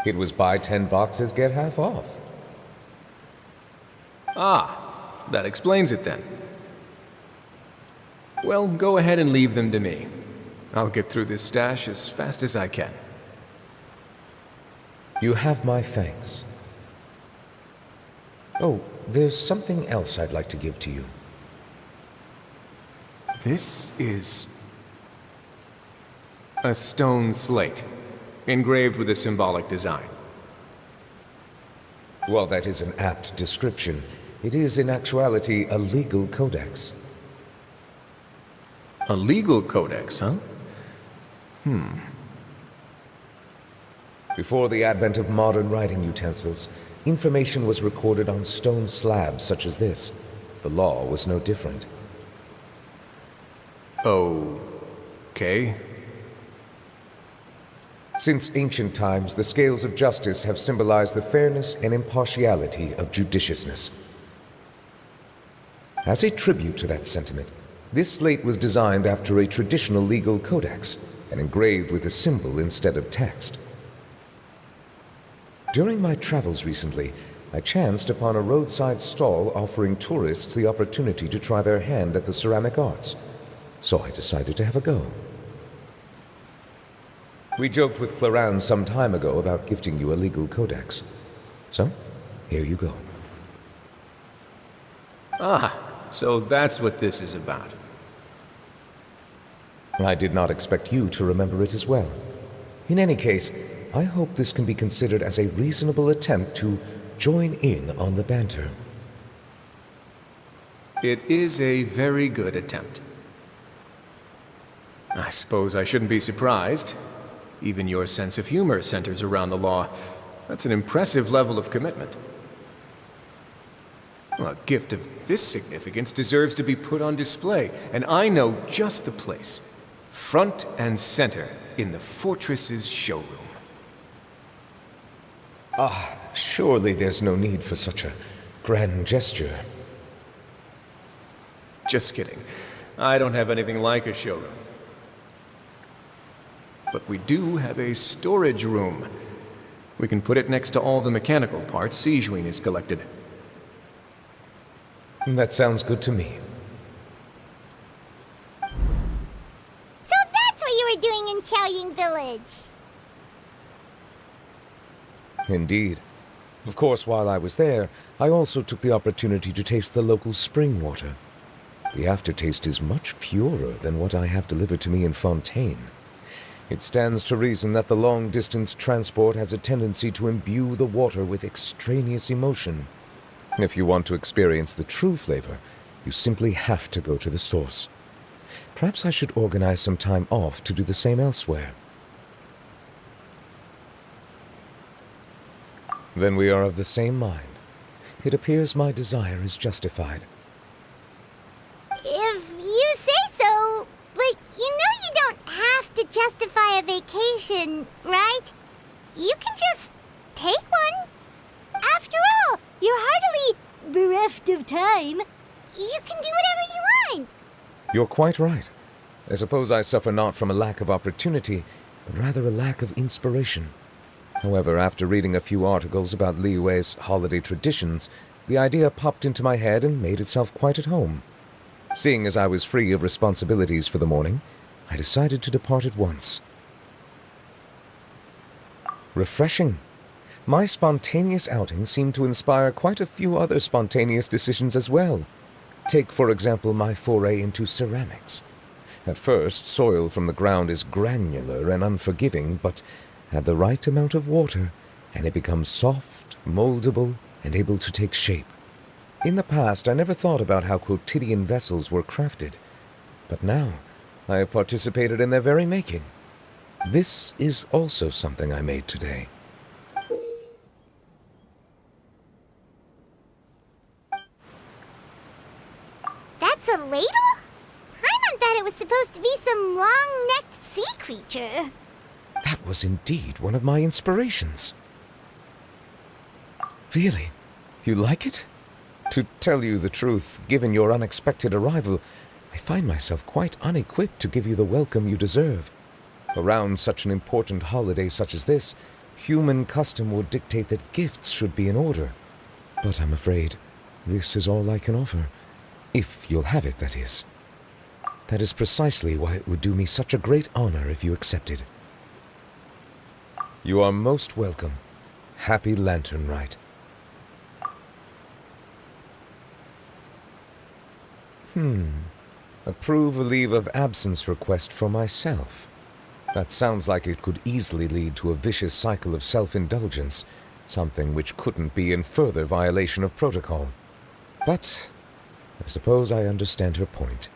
It was buy 10 boxes, get half off. Ah, that explains it then. Well, go ahead and leave them to me. I'll get through this stash as fast as I can. You have my thanks. Oh, there's something else I'd like to give to you. This is a stone slate, engraved with a symbolic design. While that is an apt description, it is in actuality a legal codex. A legal codex, huh? Before the advent of modern writing utensils, information was recorded on stone slabs such as this. The law was no different. Okay. Since ancient times, the scales of justice have symbolized the fairness and impartiality of judiciousness. As a tribute to that sentiment, this slate was designed after a traditional legal codex and engraved with a symbol instead of text. During my travels recently, I chanced upon a roadside stall offering tourists the opportunity to try their hand at the ceramic arts, so I decided to have a go. We joked with Clarence some time ago about gifting you a legal codex. So, here you go. Ah, so that's what this is about. I did not expect you to remember it as well. In any case, I hope this can be considered as a reasonable attempt to join in on the banter. It is a very good attempt. I suppose I shouldn't be surprised. Even your sense of humor centers around the law. That's an impressive level of commitment. Well, a gift of this significance deserves to be put on display, and I know just the place. Front and center in the Fortress's showroom. Surely there's no need for such a grand gesture. Just kidding. I don't have anything like a showroom. But we do have a storage room. We can put it next to all the mechanical parts Sigewinne has collected. That sounds good to me. So that's what you were doing in Qiaoying Village. Indeed. Of course, while I was there, I also took the opportunity to taste the local spring water. The aftertaste is much purer than what I have delivered to me in Fontaine. It stands to reason that the long-distance transport has a tendency to imbue the water with extraneous emotion. If you want to experience the true flavor, you simply have to go to the source. Perhaps I should organize some time off to do the same elsewhere. Then we are of the same mind. It appears my desire is justified. If you say so, but you know you don't have to justify a vacation, right? You can just take one. After all, you're hardly bereft of time. You can do whatever you want. You're quite right. I suppose I suffer not from a lack of opportunity, but rather a lack of inspiration. However, after reading a few articles about Liyue's holiday traditions, the idea popped into my head and made itself quite at home. Seeing as I was free of responsibilities for the morning, I decided to depart at once. Refreshing. My spontaneous outing seemed to inspire quite a few other spontaneous decisions as well. Take, for example, my foray into ceramics. At first, soil from the ground is granular and unforgiving, but add the right amount of water, and it becomes soft, moldable, and able to take shape. In the past, I never thought about how quotidian vessels were crafted, but now I have participated in their very making. This is also something I made today. That's a ladle? Paimon thought it was supposed to be some long-necked sea creature. That was indeed one of my inspirations. Really? You like it? To tell you the truth, given your unexpected arrival, I find myself quite unequipped to give you the welcome you deserve. Around such an important holiday such as this, human custom would dictate that gifts should be in order. But I'm afraid this is all I can offer. If you'll have it, that is. That is precisely why it would do me such a great honor if you accepted. You are most welcome. Happy Lantern Rite. Approve a leave of absence request for myself. That sounds like it could easily lead to a vicious cycle of self-indulgence, something which couldn't be in further violation of protocol. But I suppose I understand her point.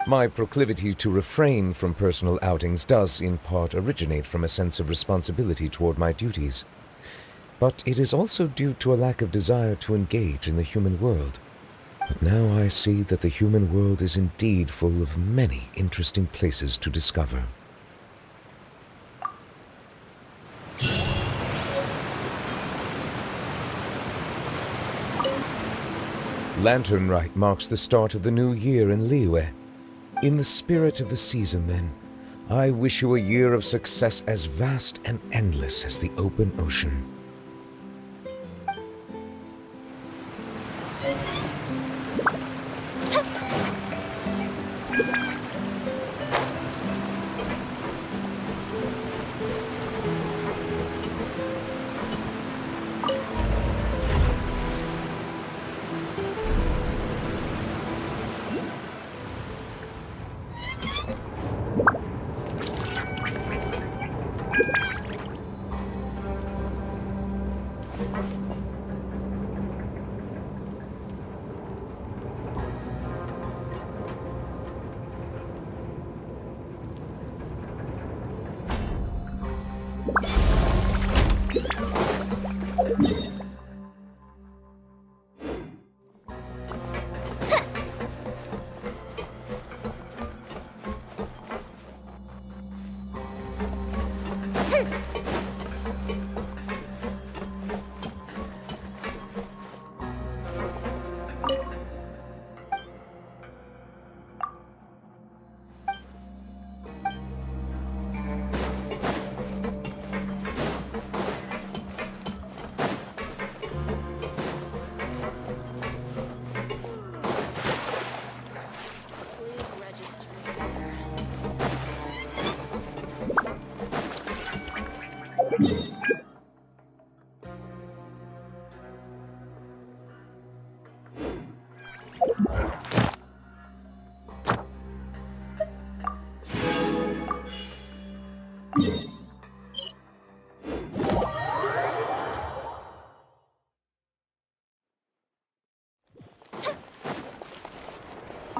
My proclivity to refrain from personal outings does, in part, originate from a sense of responsibility toward my duties. But it is also due to a lack of desire to engage in the human world. But now I see that the human world is indeed full of many interesting places to discover. Lantern Rite marks the start of the new year in Liyue. In the spirit of the season, then, I wish you a year of success as vast and endless as the open ocean.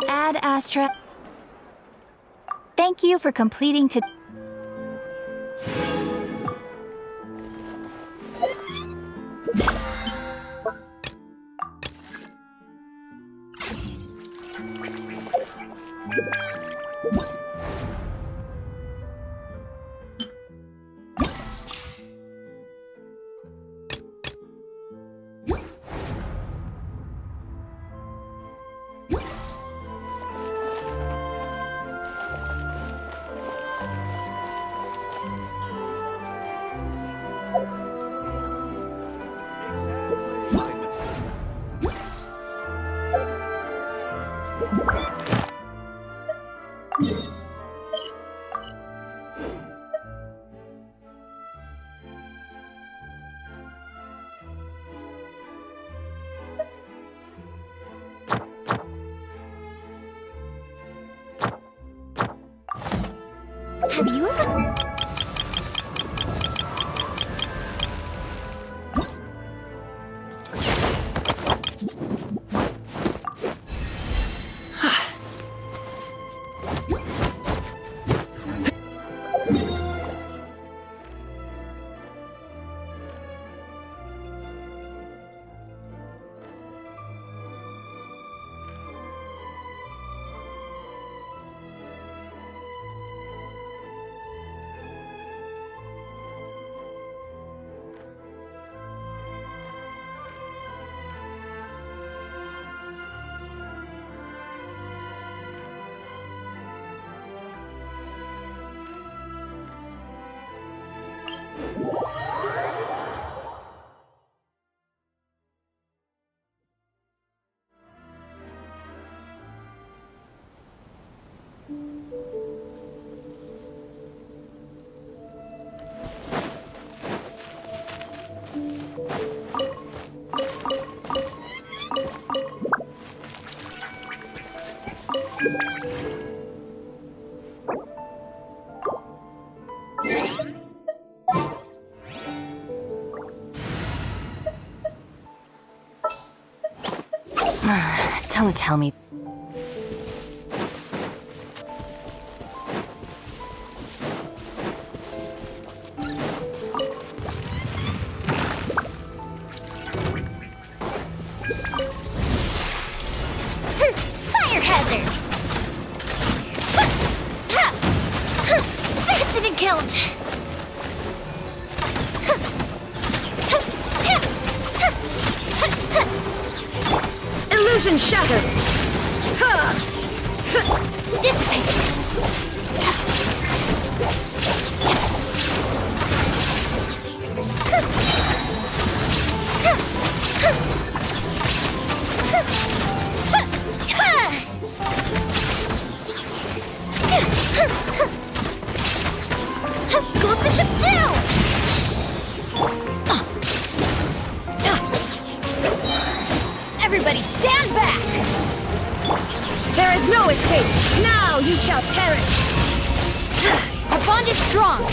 Ad Astra. Thank you for completing to. Have you ever... Don't tell me. killed. Illusion shattered! Dissipate. Gold Bishop down! Everybody stand back! There is no escape! Now you shall perish! Our bond is strong!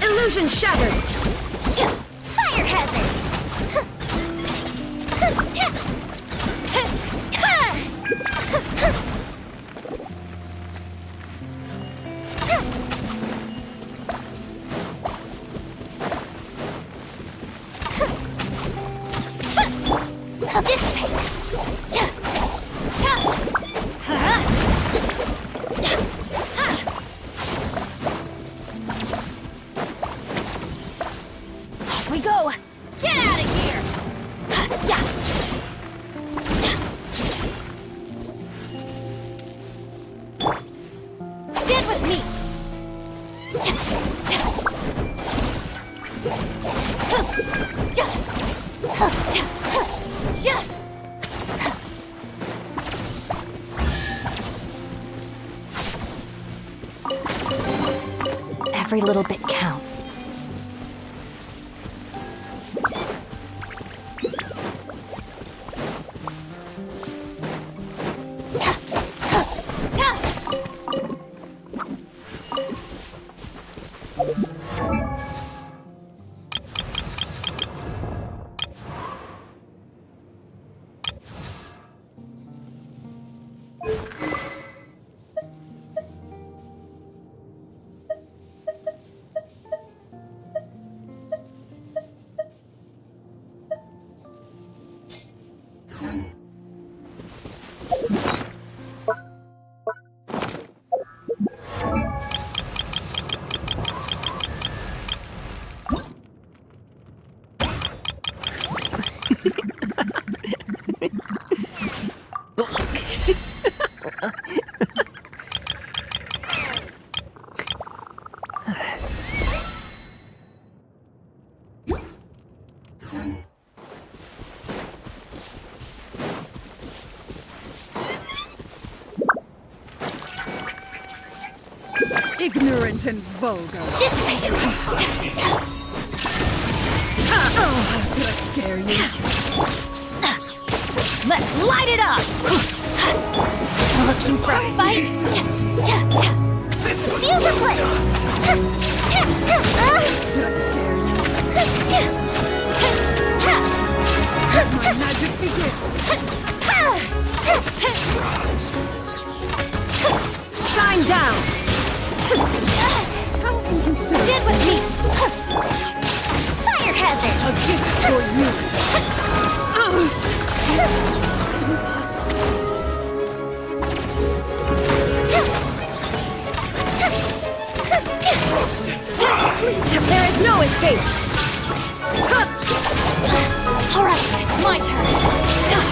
Illusion shattered! Fire hazard! Off we go! Get out of here! Stand with me! Every little bit counts. Ignorant and vulgar. Dissipate! Oh, could I scare you? Let's light it up! Looking for a fight? Fuse is lit! Could I scare you? Let my magic begin. Shine down! How inconsiderate. Stand with me! Fire hazard! A gift for you. Impossible. There is no escape! Alright, it's my turn.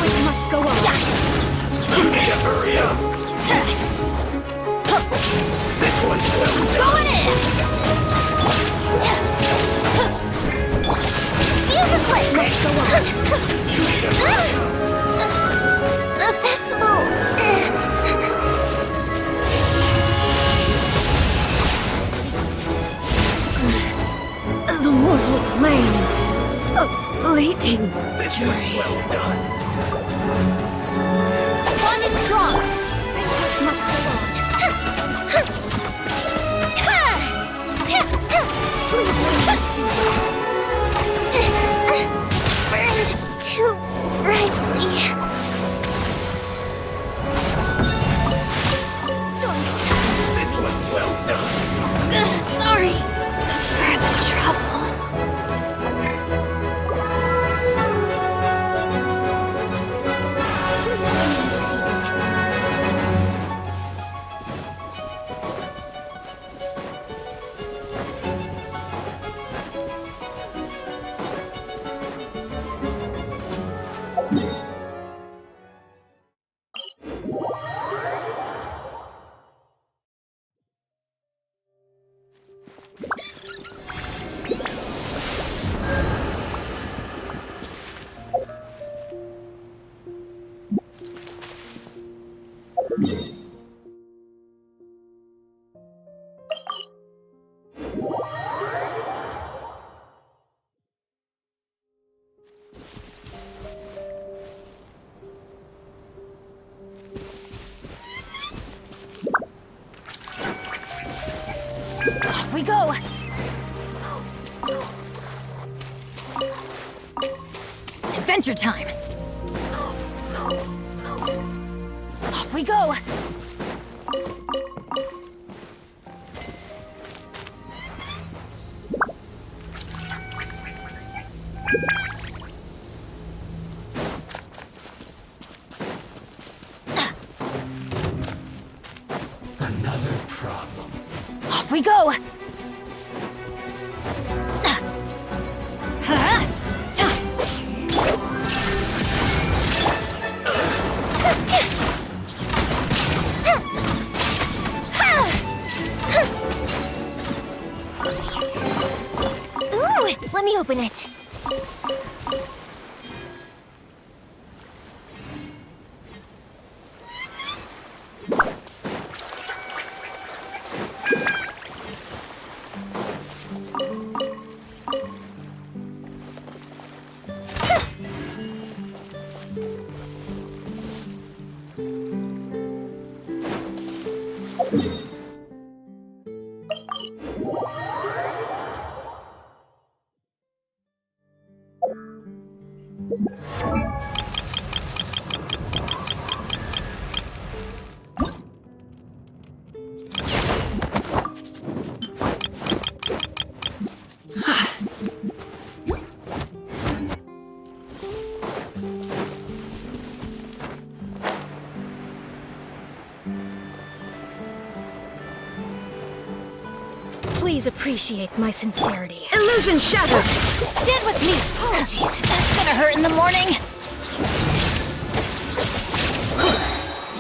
It must go on. You need to hurry up! This one's Going in! Fuse is lit! Fleeting This was well done. Bond is strong. Banquet must go on. Please let me see. Burned too brightly. This was well done. Sorry for the trouble. Off we go. Adventure time. Off we go. Another problem. Off we go. Ooh, let me open it. Please appreciate my sincerity. illusion shattered. Stand with me. Oh, jeez, that's gonna hurt in the morning.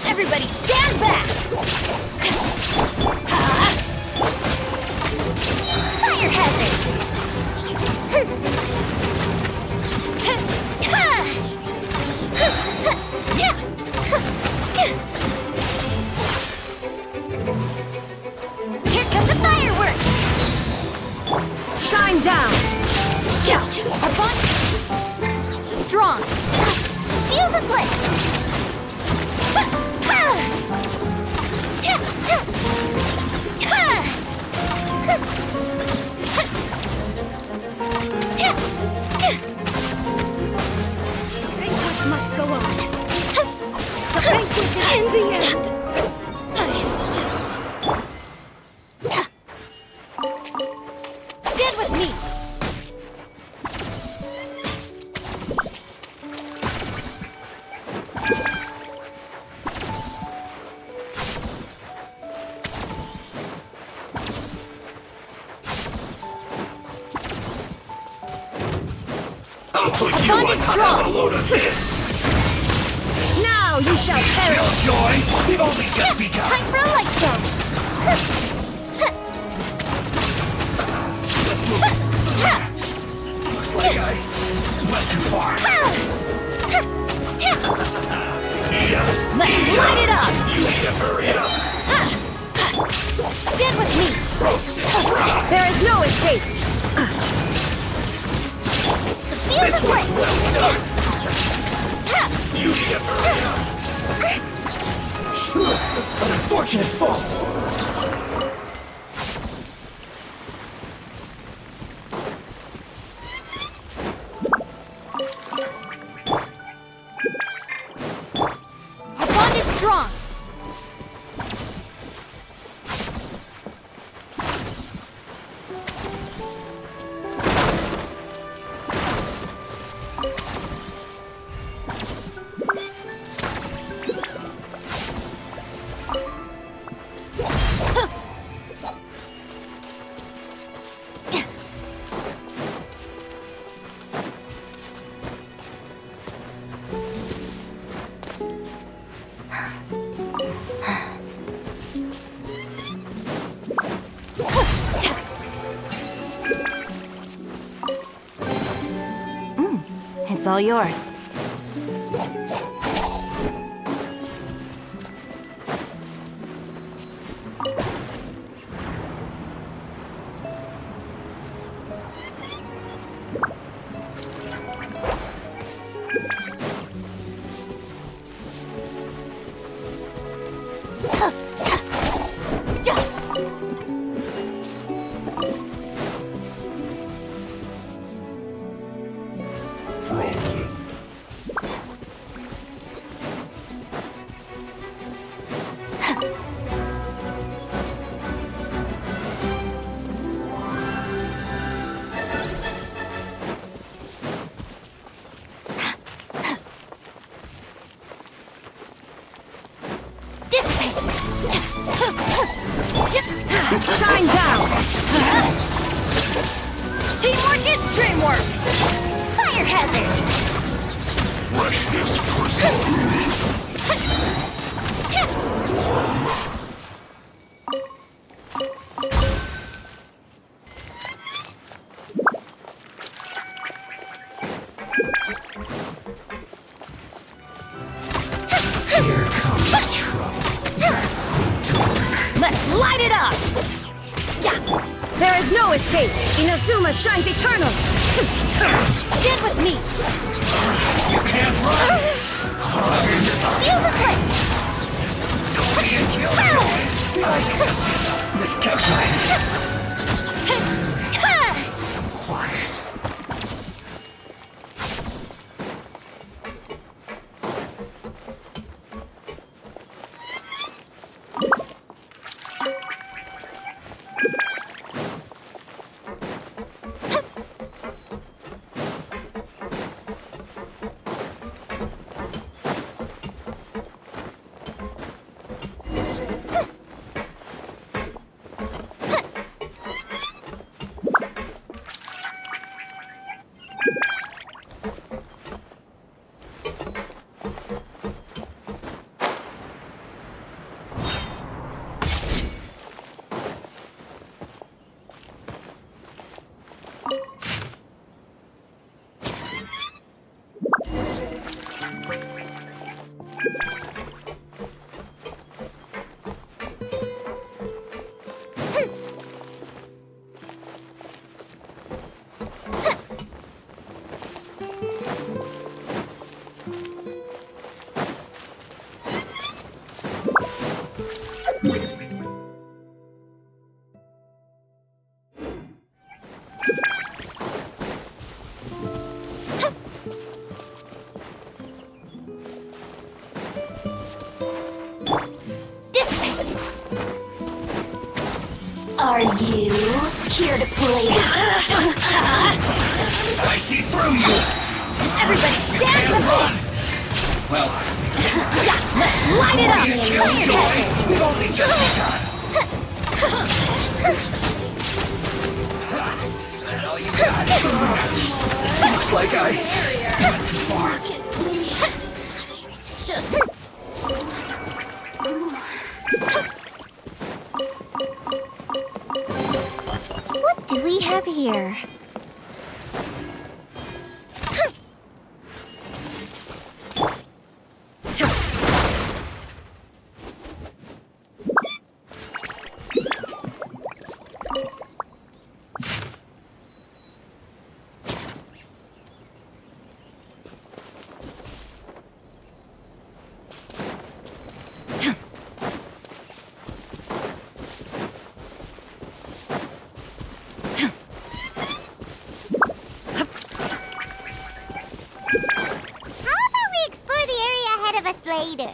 Everybody, stand back. Fire hazard. Here come the fireworks. Shine down. Shout! Our bond strong. Fuse is lit. Banquet must go on. The banquet is in the end. I still. Stand with me. I'll put you bond on is top strong. of a load of this. Now you shall perish. Joy, we've only just begun. Time for a light show. Looks like I went too far. Yeah. Let's light it up. You need to hurry up. Stand with me. Roast it. There is no escape. The Fuse is lit! You get An unfortunate fault. Our bond is strong! It's all yours. frozen. Shine down! Teamwork is dreamwork! Fire hazard! Freshness preserved. Here comes trouble. Let's light it up! There is no escape! Inazuma shines eternal! Get with me! You can't run! Fuse is lit! Don't be a killjoy! Just kept right. Quiet. Are you here to play? I see through you! Everybody stand with me! Well, Light it up! be a killjoy! We've only just begun! And all you got? Looks like I went too far. Just... What do we have here? later.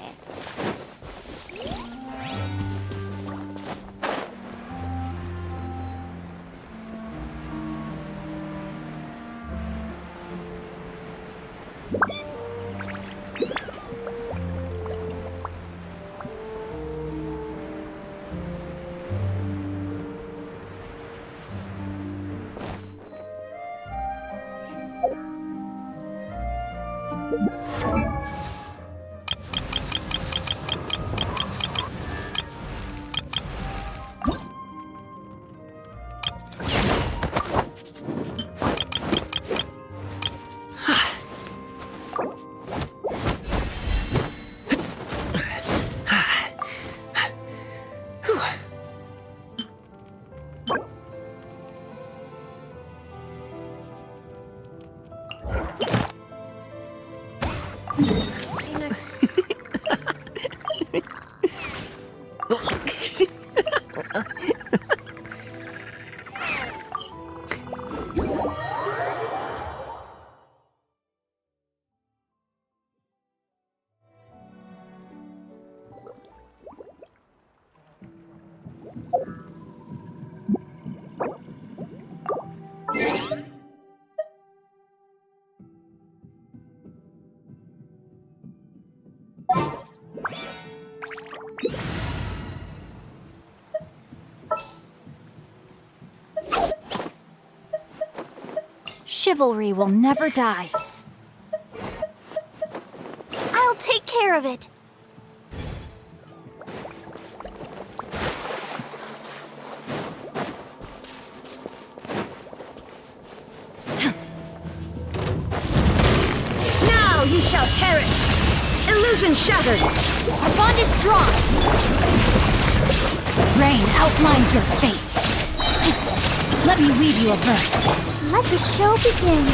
Chivalry will never die. I'll take care of it. Now you shall perish! Illusion shattered! Our bond is strong. Rain outlines your fate. Let me weave you a verse. Let the show begin.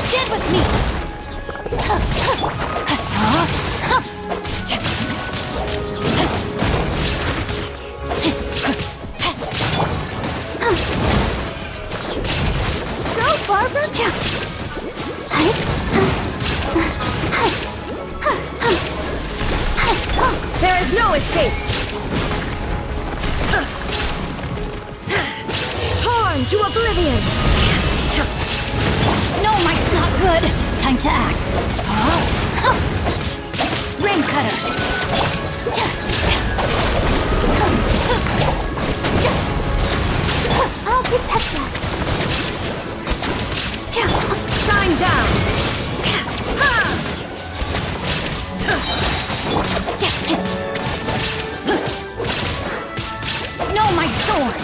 Stand with me. Go, Barber! There is no escape! Torn to oblivion! No, might's not good. Time to act. Rain cutter. I'll protect us. Shine down! No, my sword.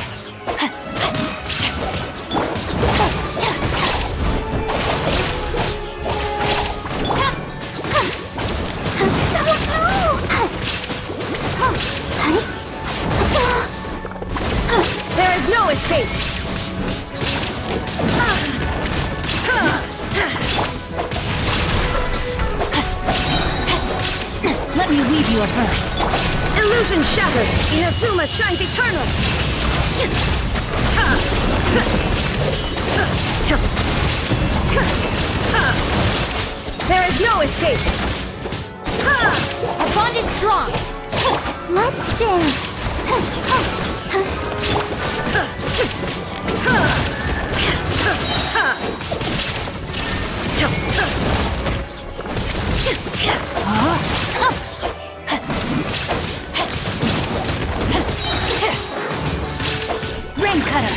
There is no escape! Let me weave you a verse. Illusion shattered! Inazuma shines eternal! There is no escape! Our bond is strong. Let's dance. Rain cutter.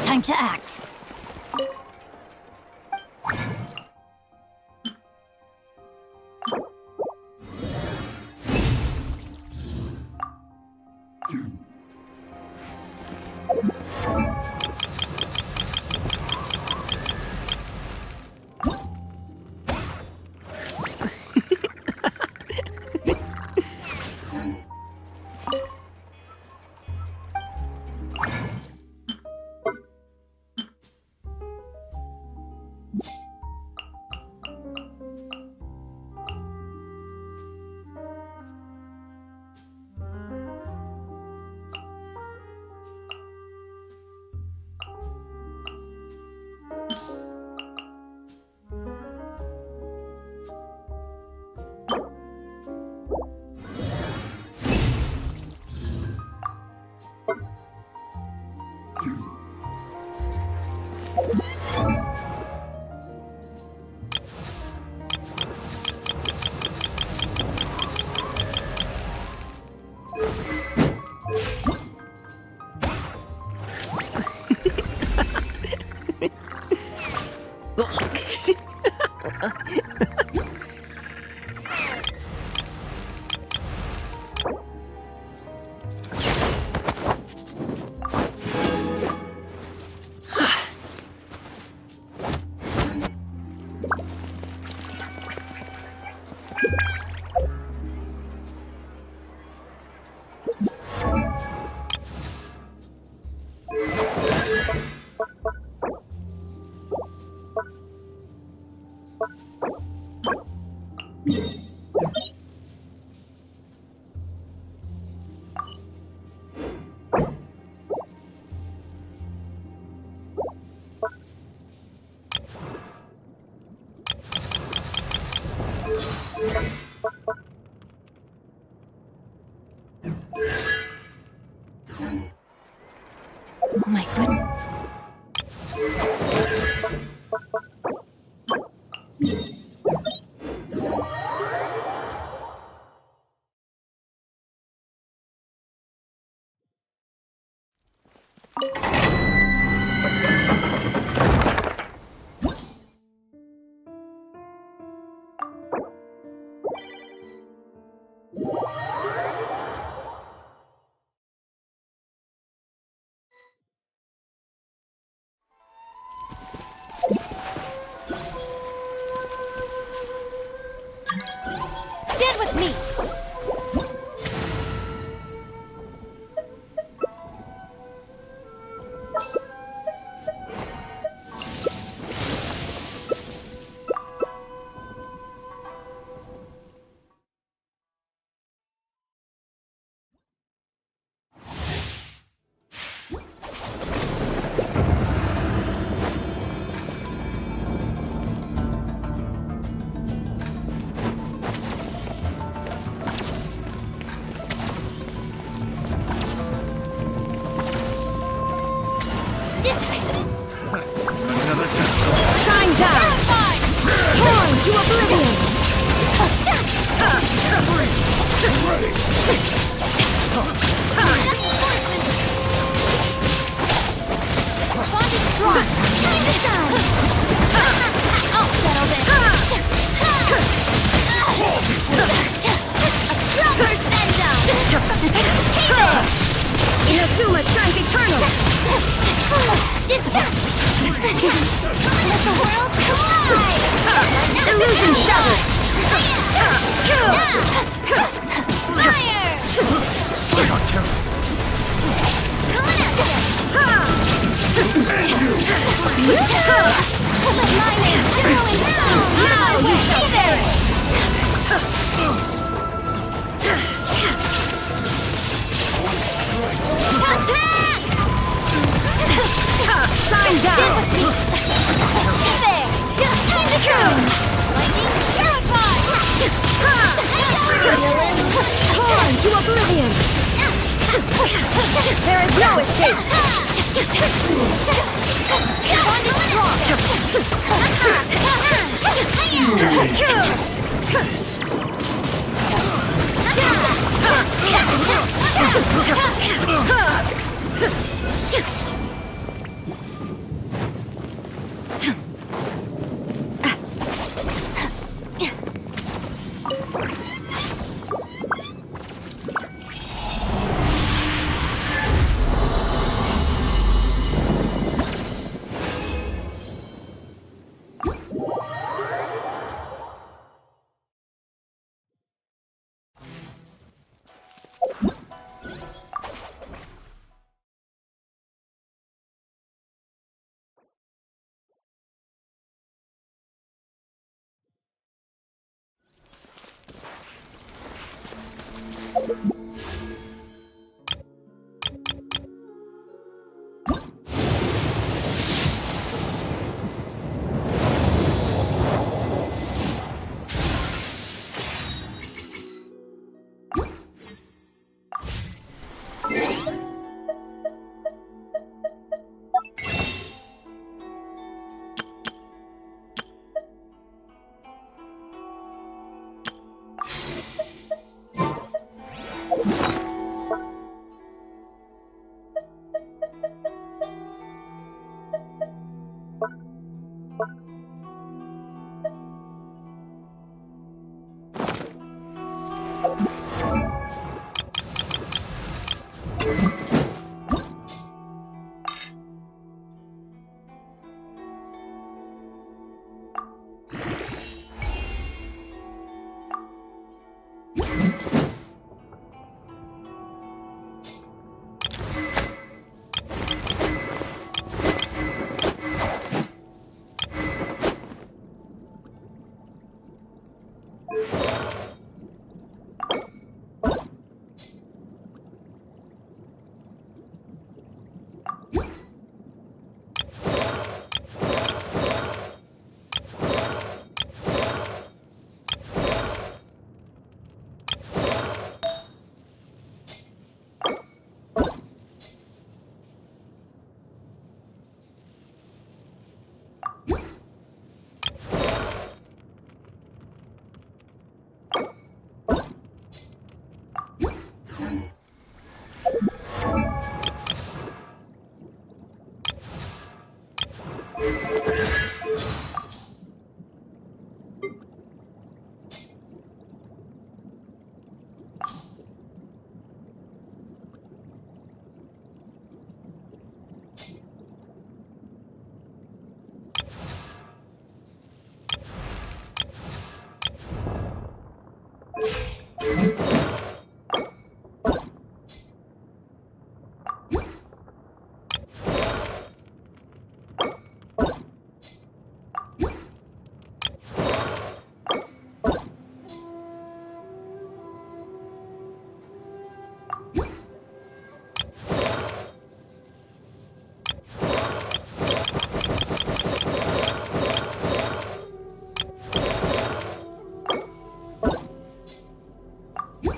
Time to act. Oh my goodness. Stand with me! Shine down! Torn to oblivion! Bond is strong! Time to shine! I'll settle this! Proper send-down! Inazuma shines eternal! Disappear! Let the world collide! Illusion shattered! Fire! Coming at you! Let my name echo in sound! Now you shall perish! There is no escape! Bond is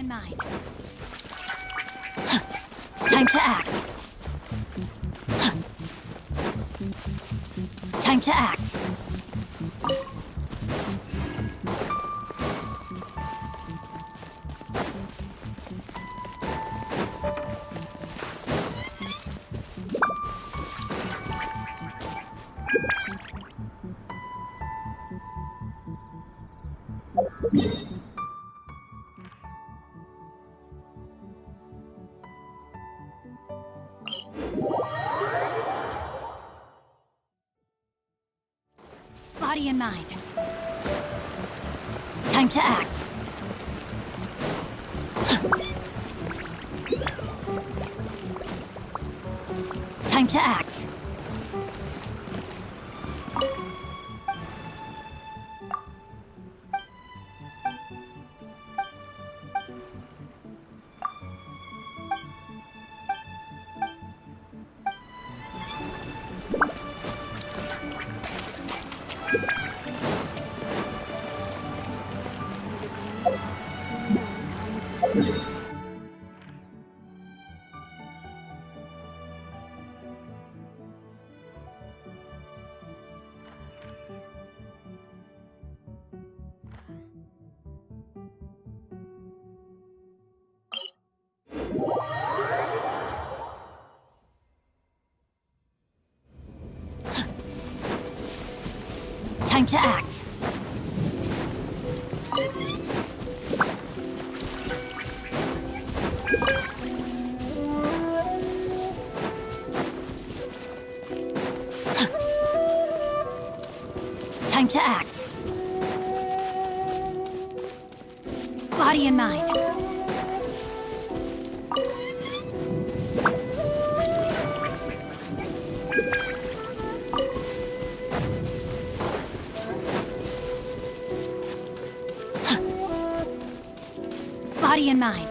in mind. Time to act. Time to act. Body and mind. Time to act. Time to act. Time to act. Time to act. Body and mind. Body and mind.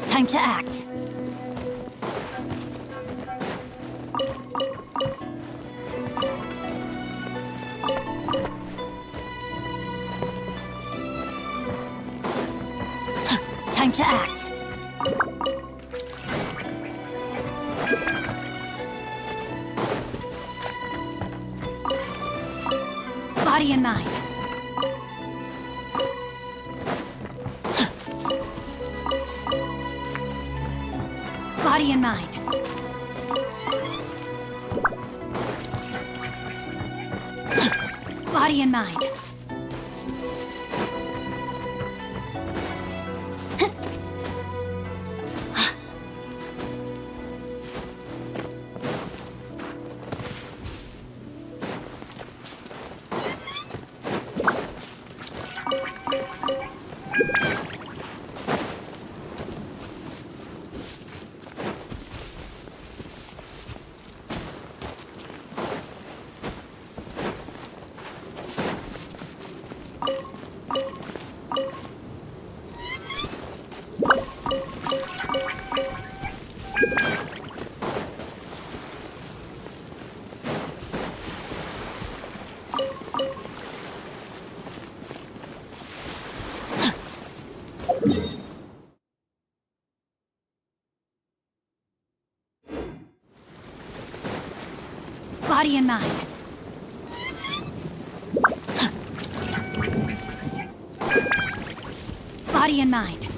Time to act. Time to act. Body and mind. Body and mind. Body and mind. Body and mind. Body and mind.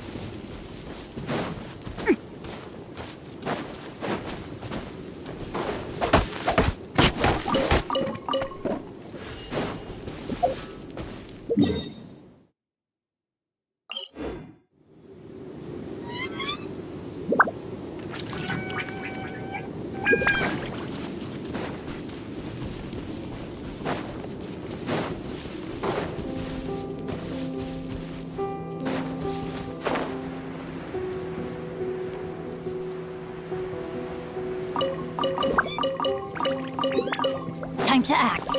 Time to act.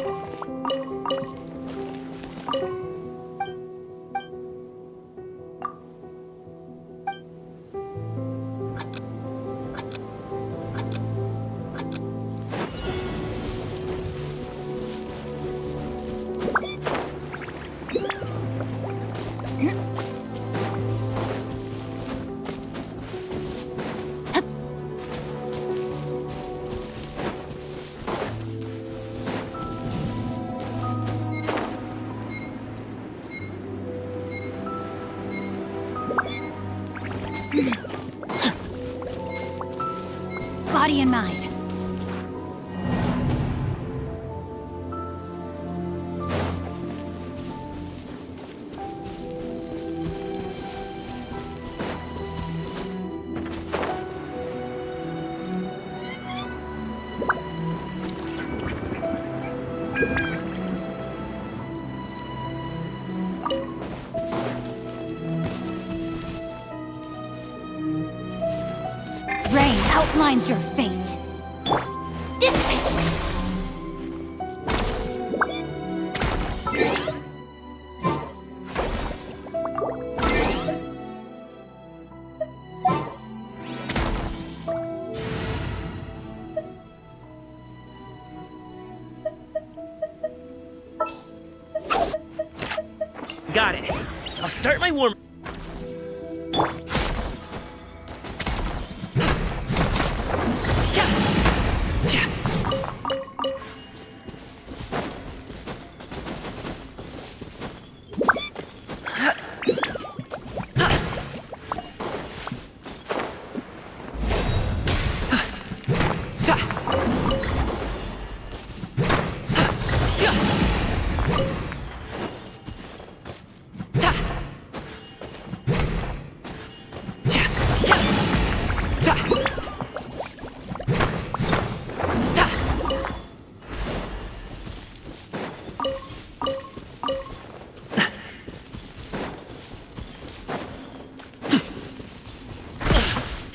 safety in mind. Rain outlines your fate. Dissipate! Got it. I'll start my warm.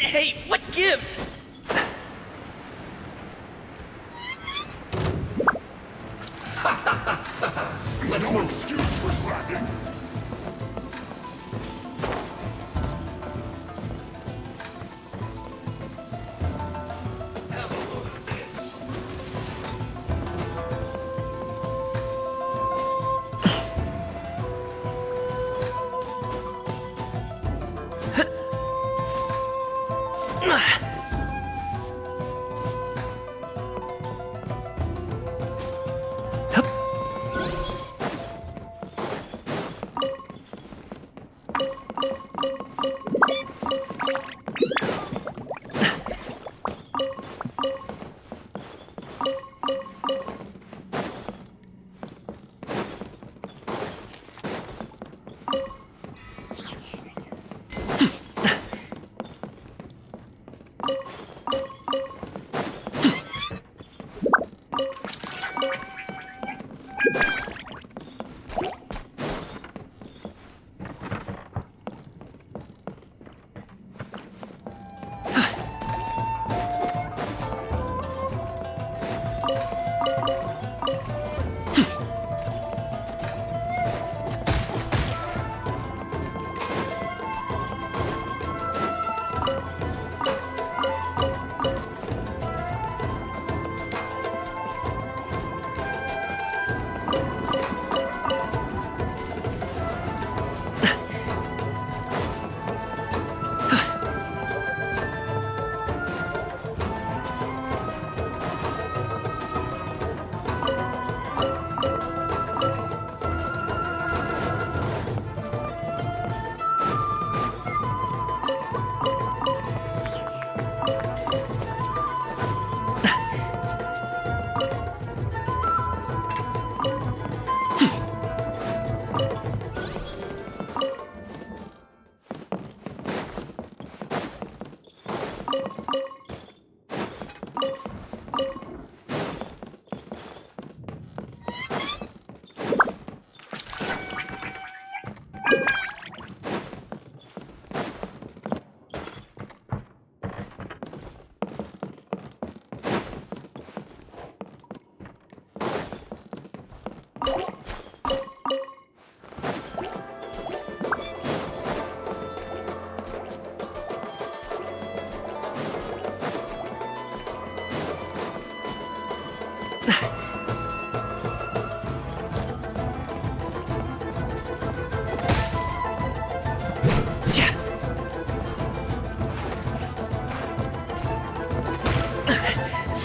Hey, what gives? Let's no excuse for slacking. Have a look at this.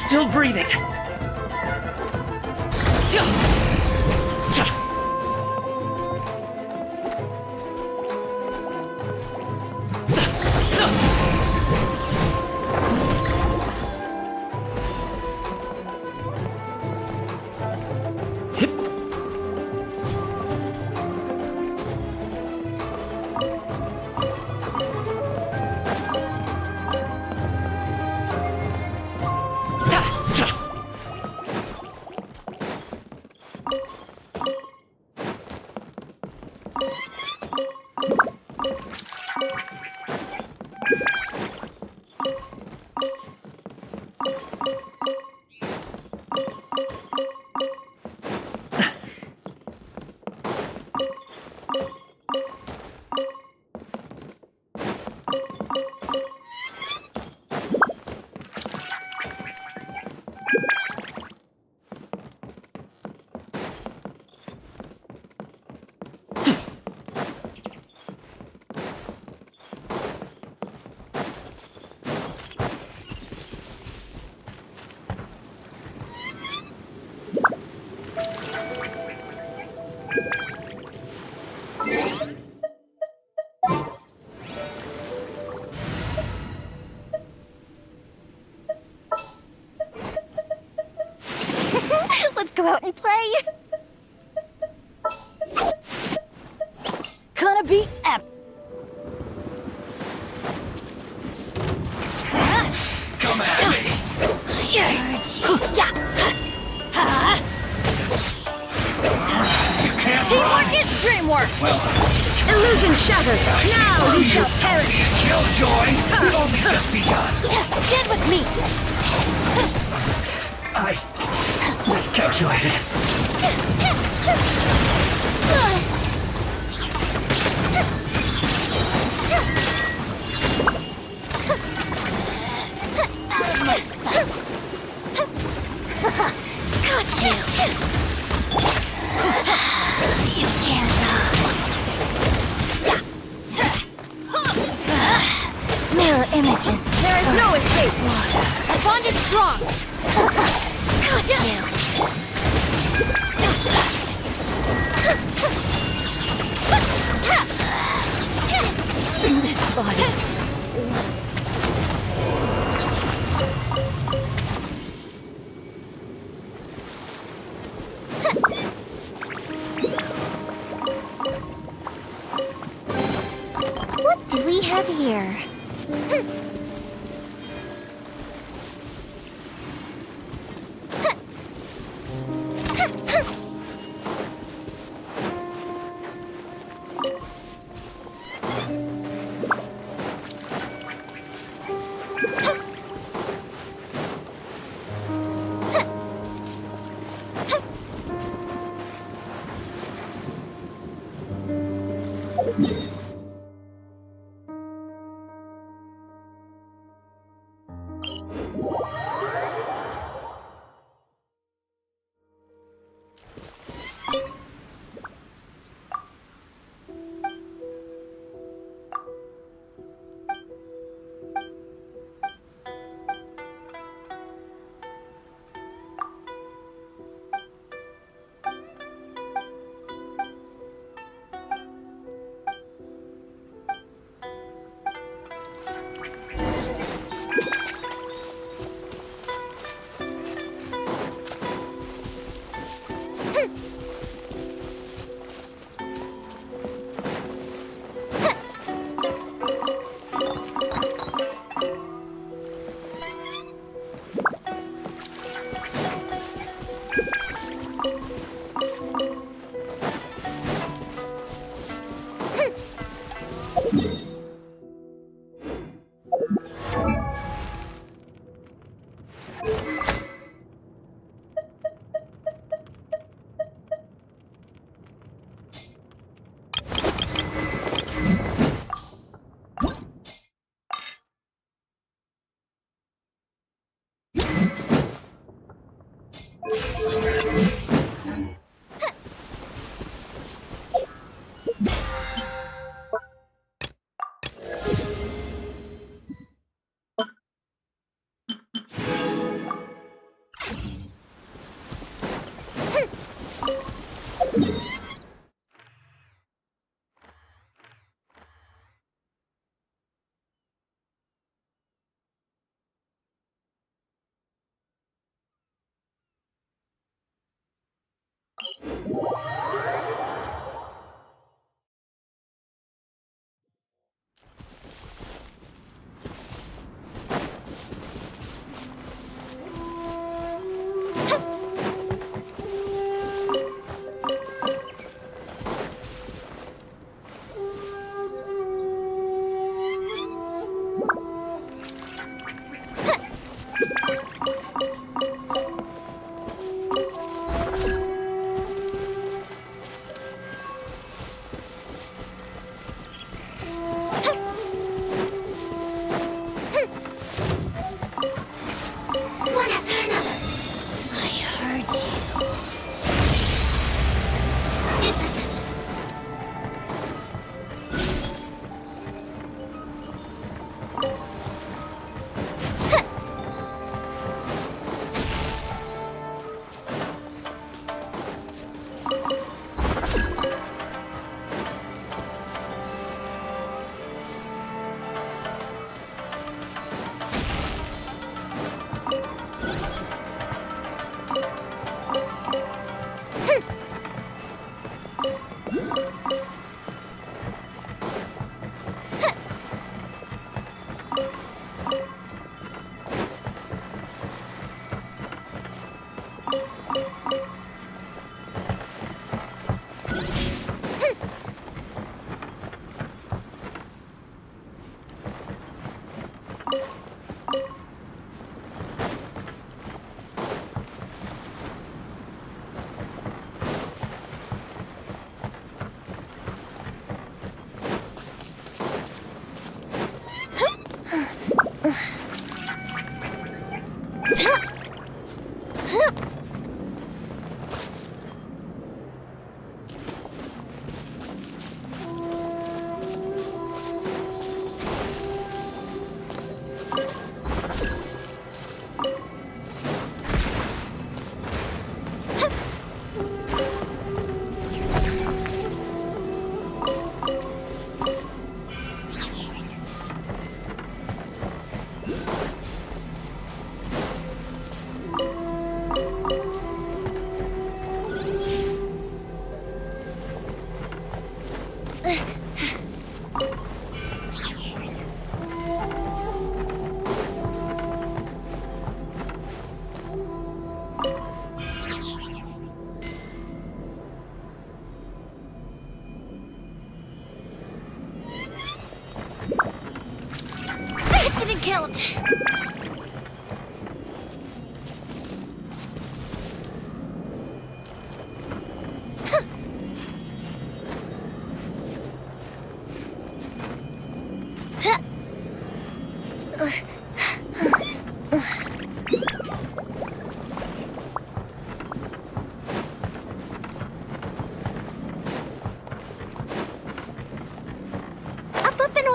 Still breathing. Let's go out and play. Gonna be epic. Come at me! You can't Teamwork run! is dreamwork. Well, Illusion shattered. Now you shall perish. Killjoy! We've only just begun! Get with me. I miscalculated. Got you. You can't. Mirror images. There is no escape. The bond is strong. Got you. This body. What do we have here?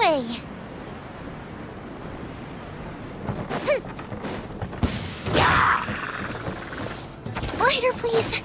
way. Lighter, please.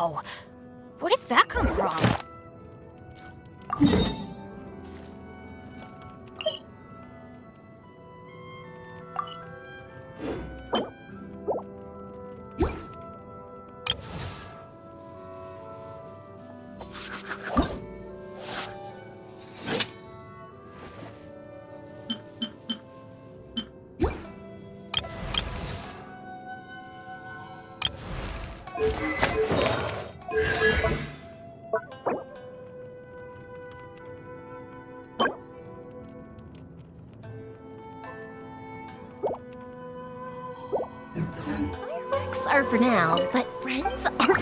Wow! Where did that come from? Fireworks are for now, but friends are.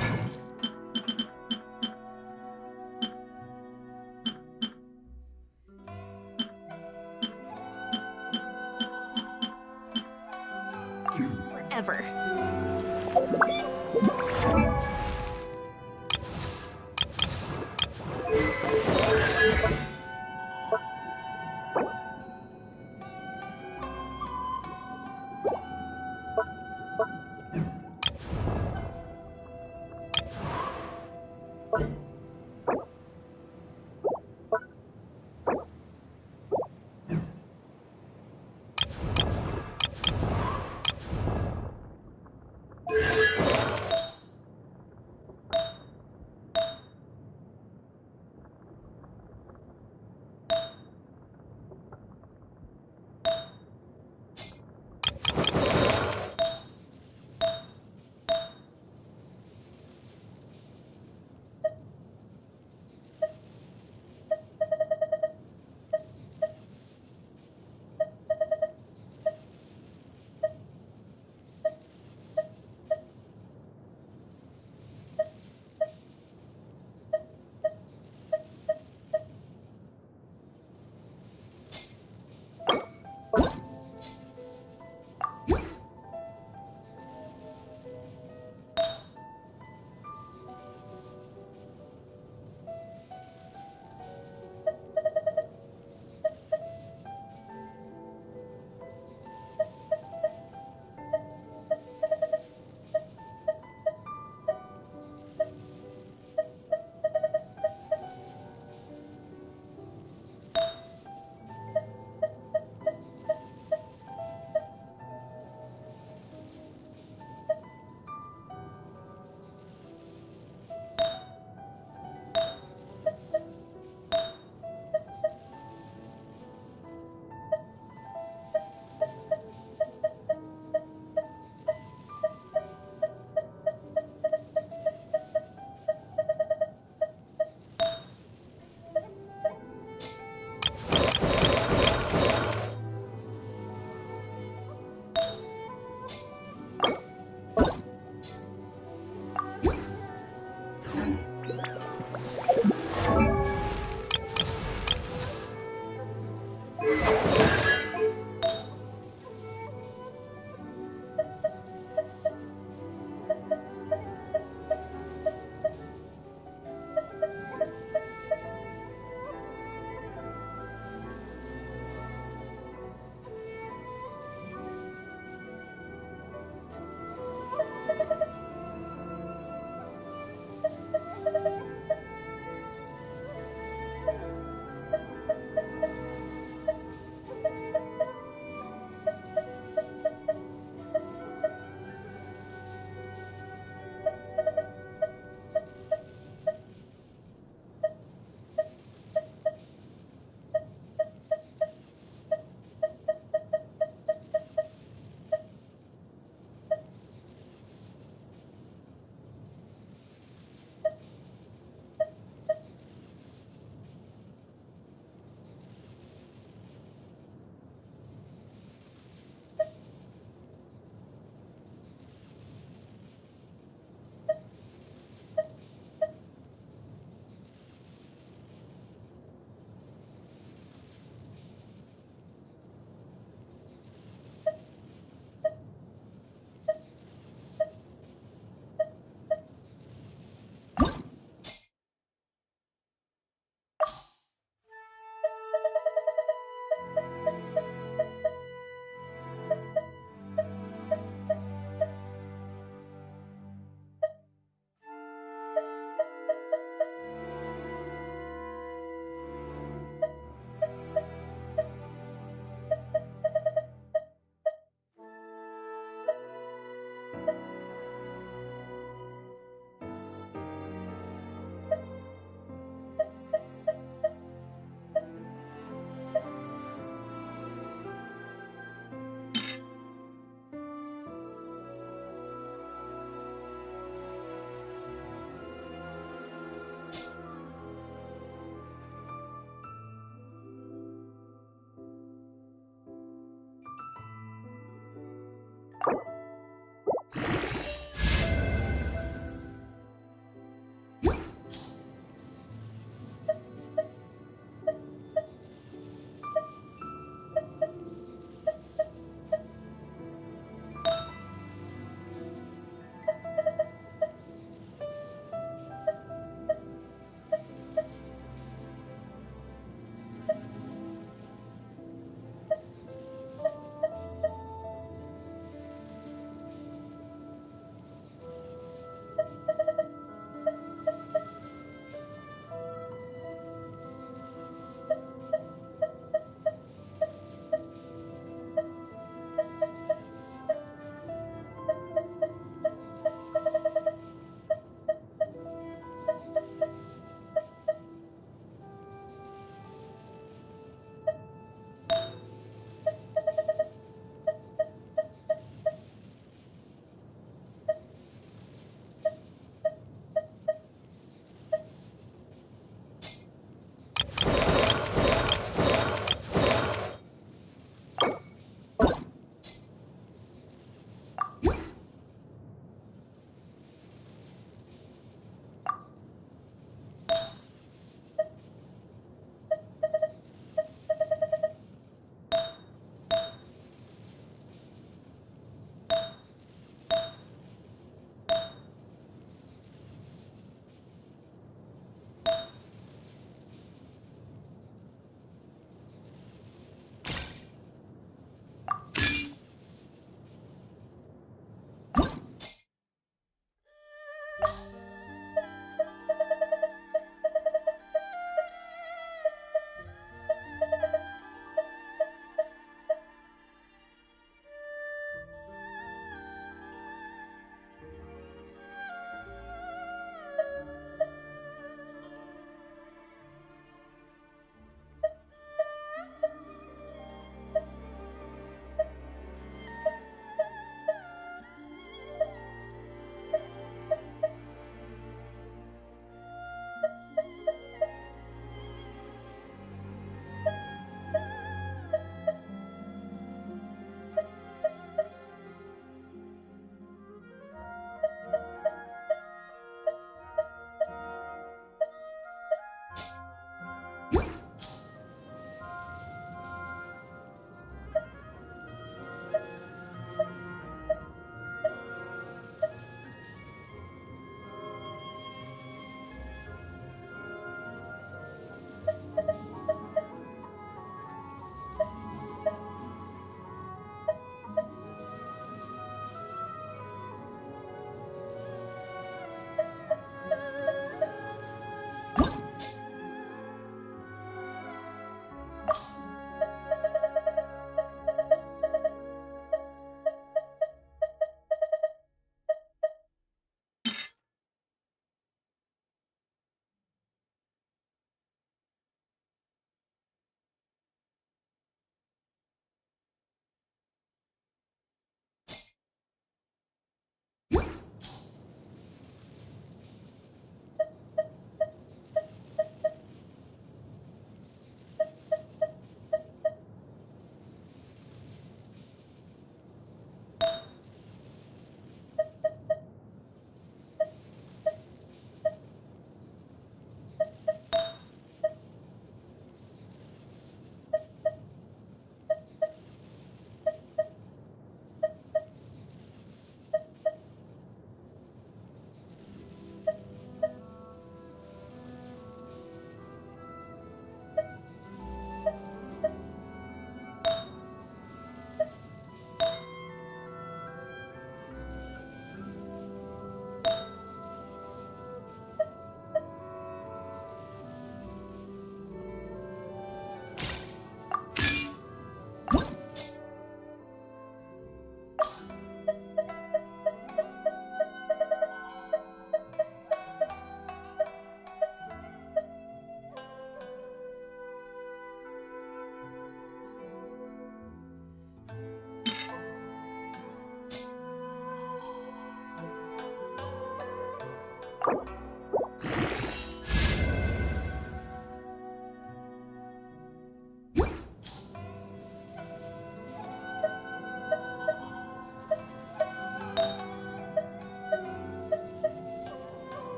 Forever.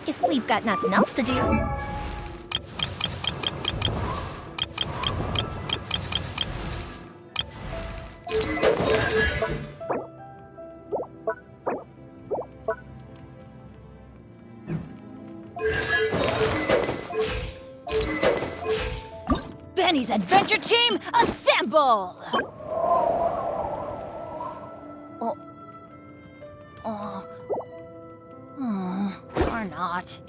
If we've got nothing else to do. Benny's Adventure Team, assemble! Or not.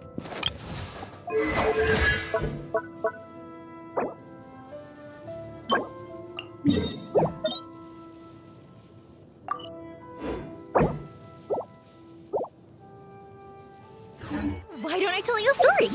Why don't I tell you a story?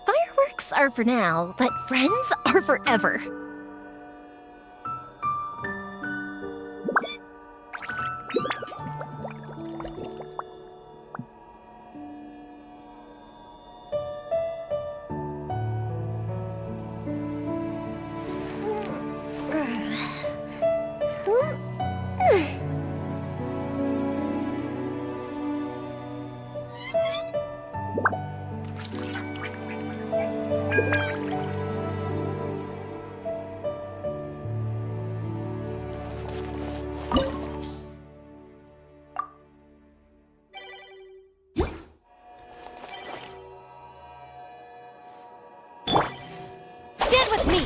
Fireworks are for now, but friends are forever. Stand with me!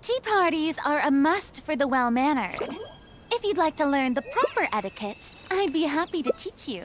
Tea parties are a must for the well-mannered. If you'd like to learn the proper etiquette, I'd be happy to teach you.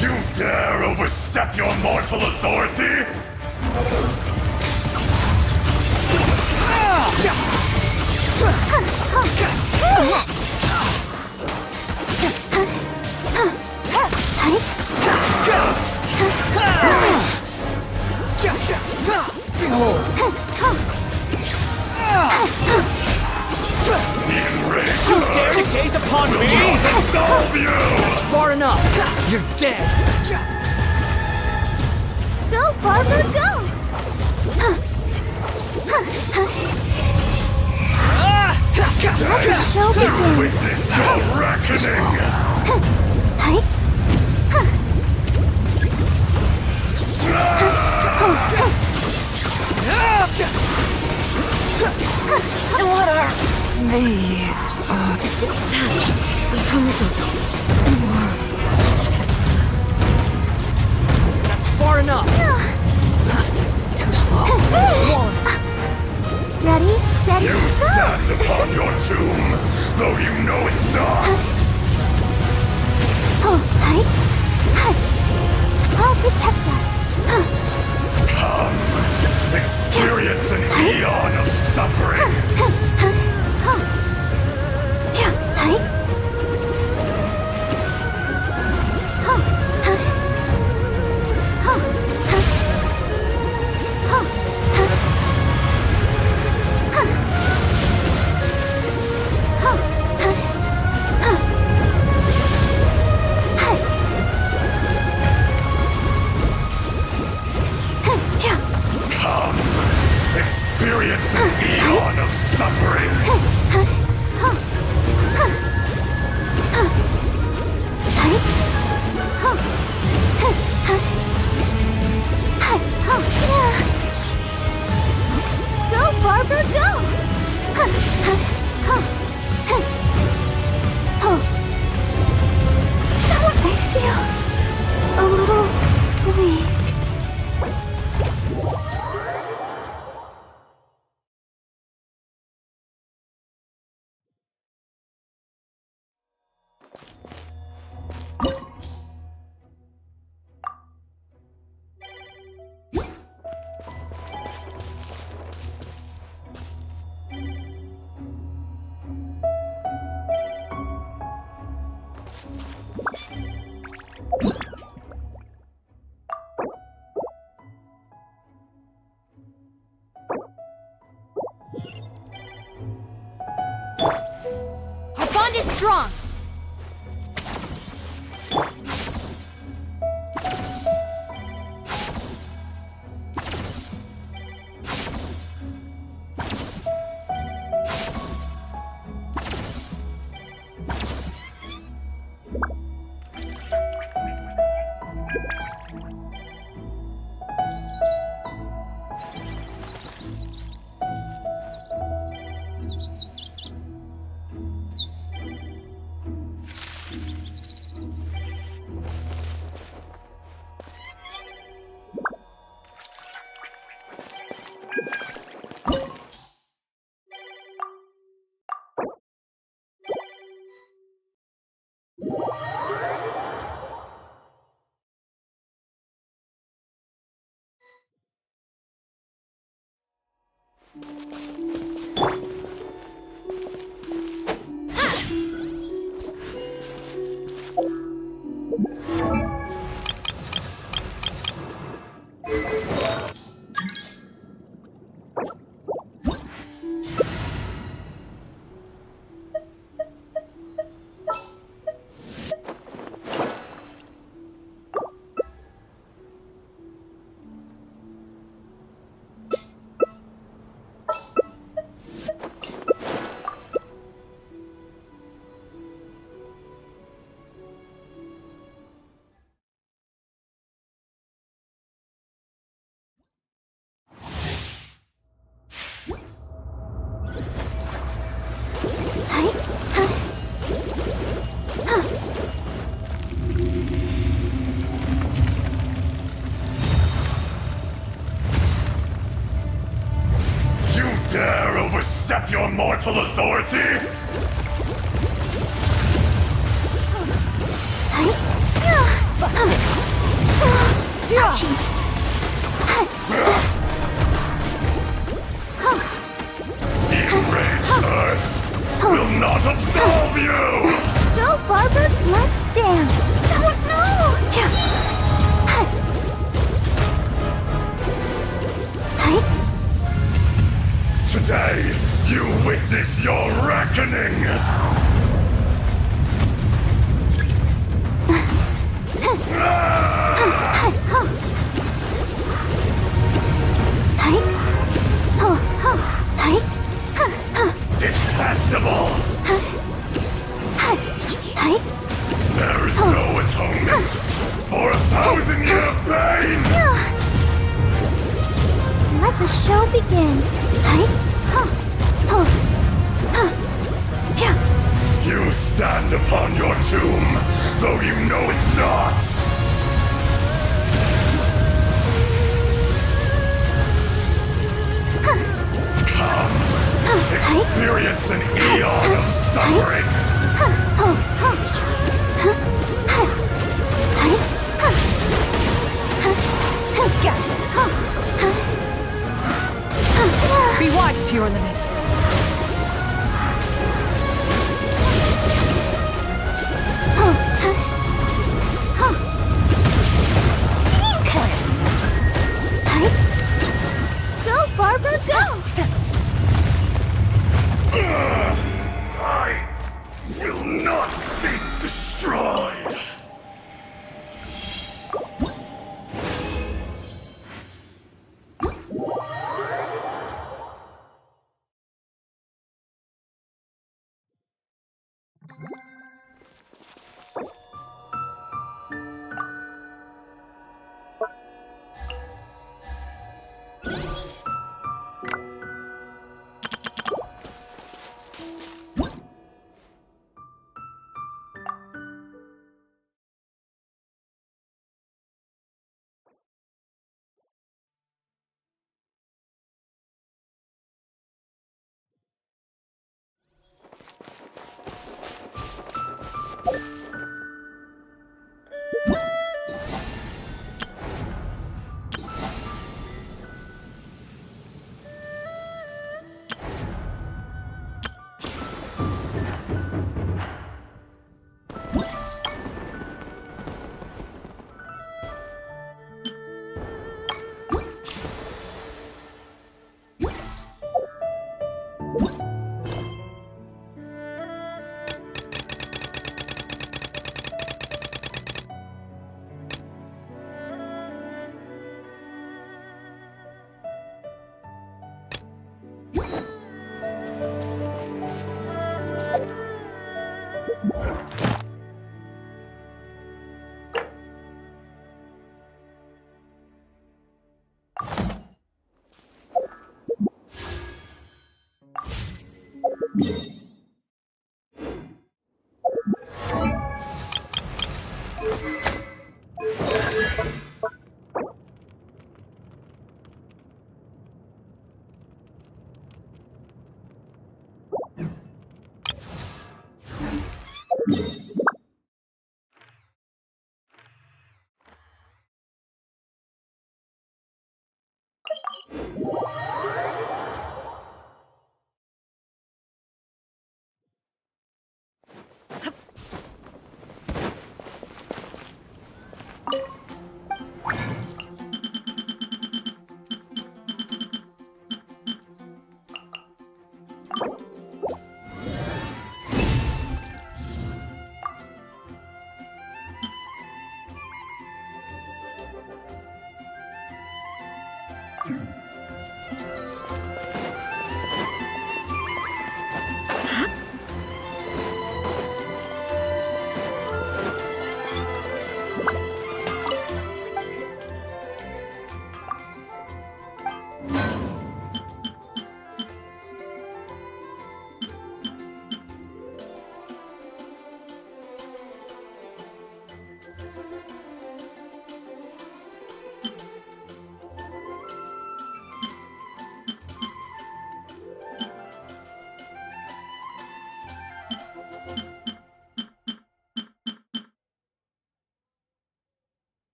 You dare overstep your mortal authority? You dare to gaze upon me? Absolve you! That's far enough. You're dead. Go, Barbara, go! Show begins. Witness your reckoning! What are they? Detached from the world. That's far enough. Too slow. Swallow. Ready, steady, You go! stand upon your tomb, though you know it not. I'll protect us. Come, experience an eon of suffering. Come, experience an eon of suffering. Go, Barbara, go! I feel a little weak. Our bond is strong. respect your mortal authority? Enraged Earth will not absolve you! Go, Barber, let's dance. Today, you witness your reckoning! Detestable! There is no atonement for 1,000-year pain! Let the show begin. You stand upon your tomb, though you know it not! Come, experience an eon of suffering! Be wise to your limits. Go, Barber, go! I will not be destroyed!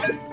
Huh?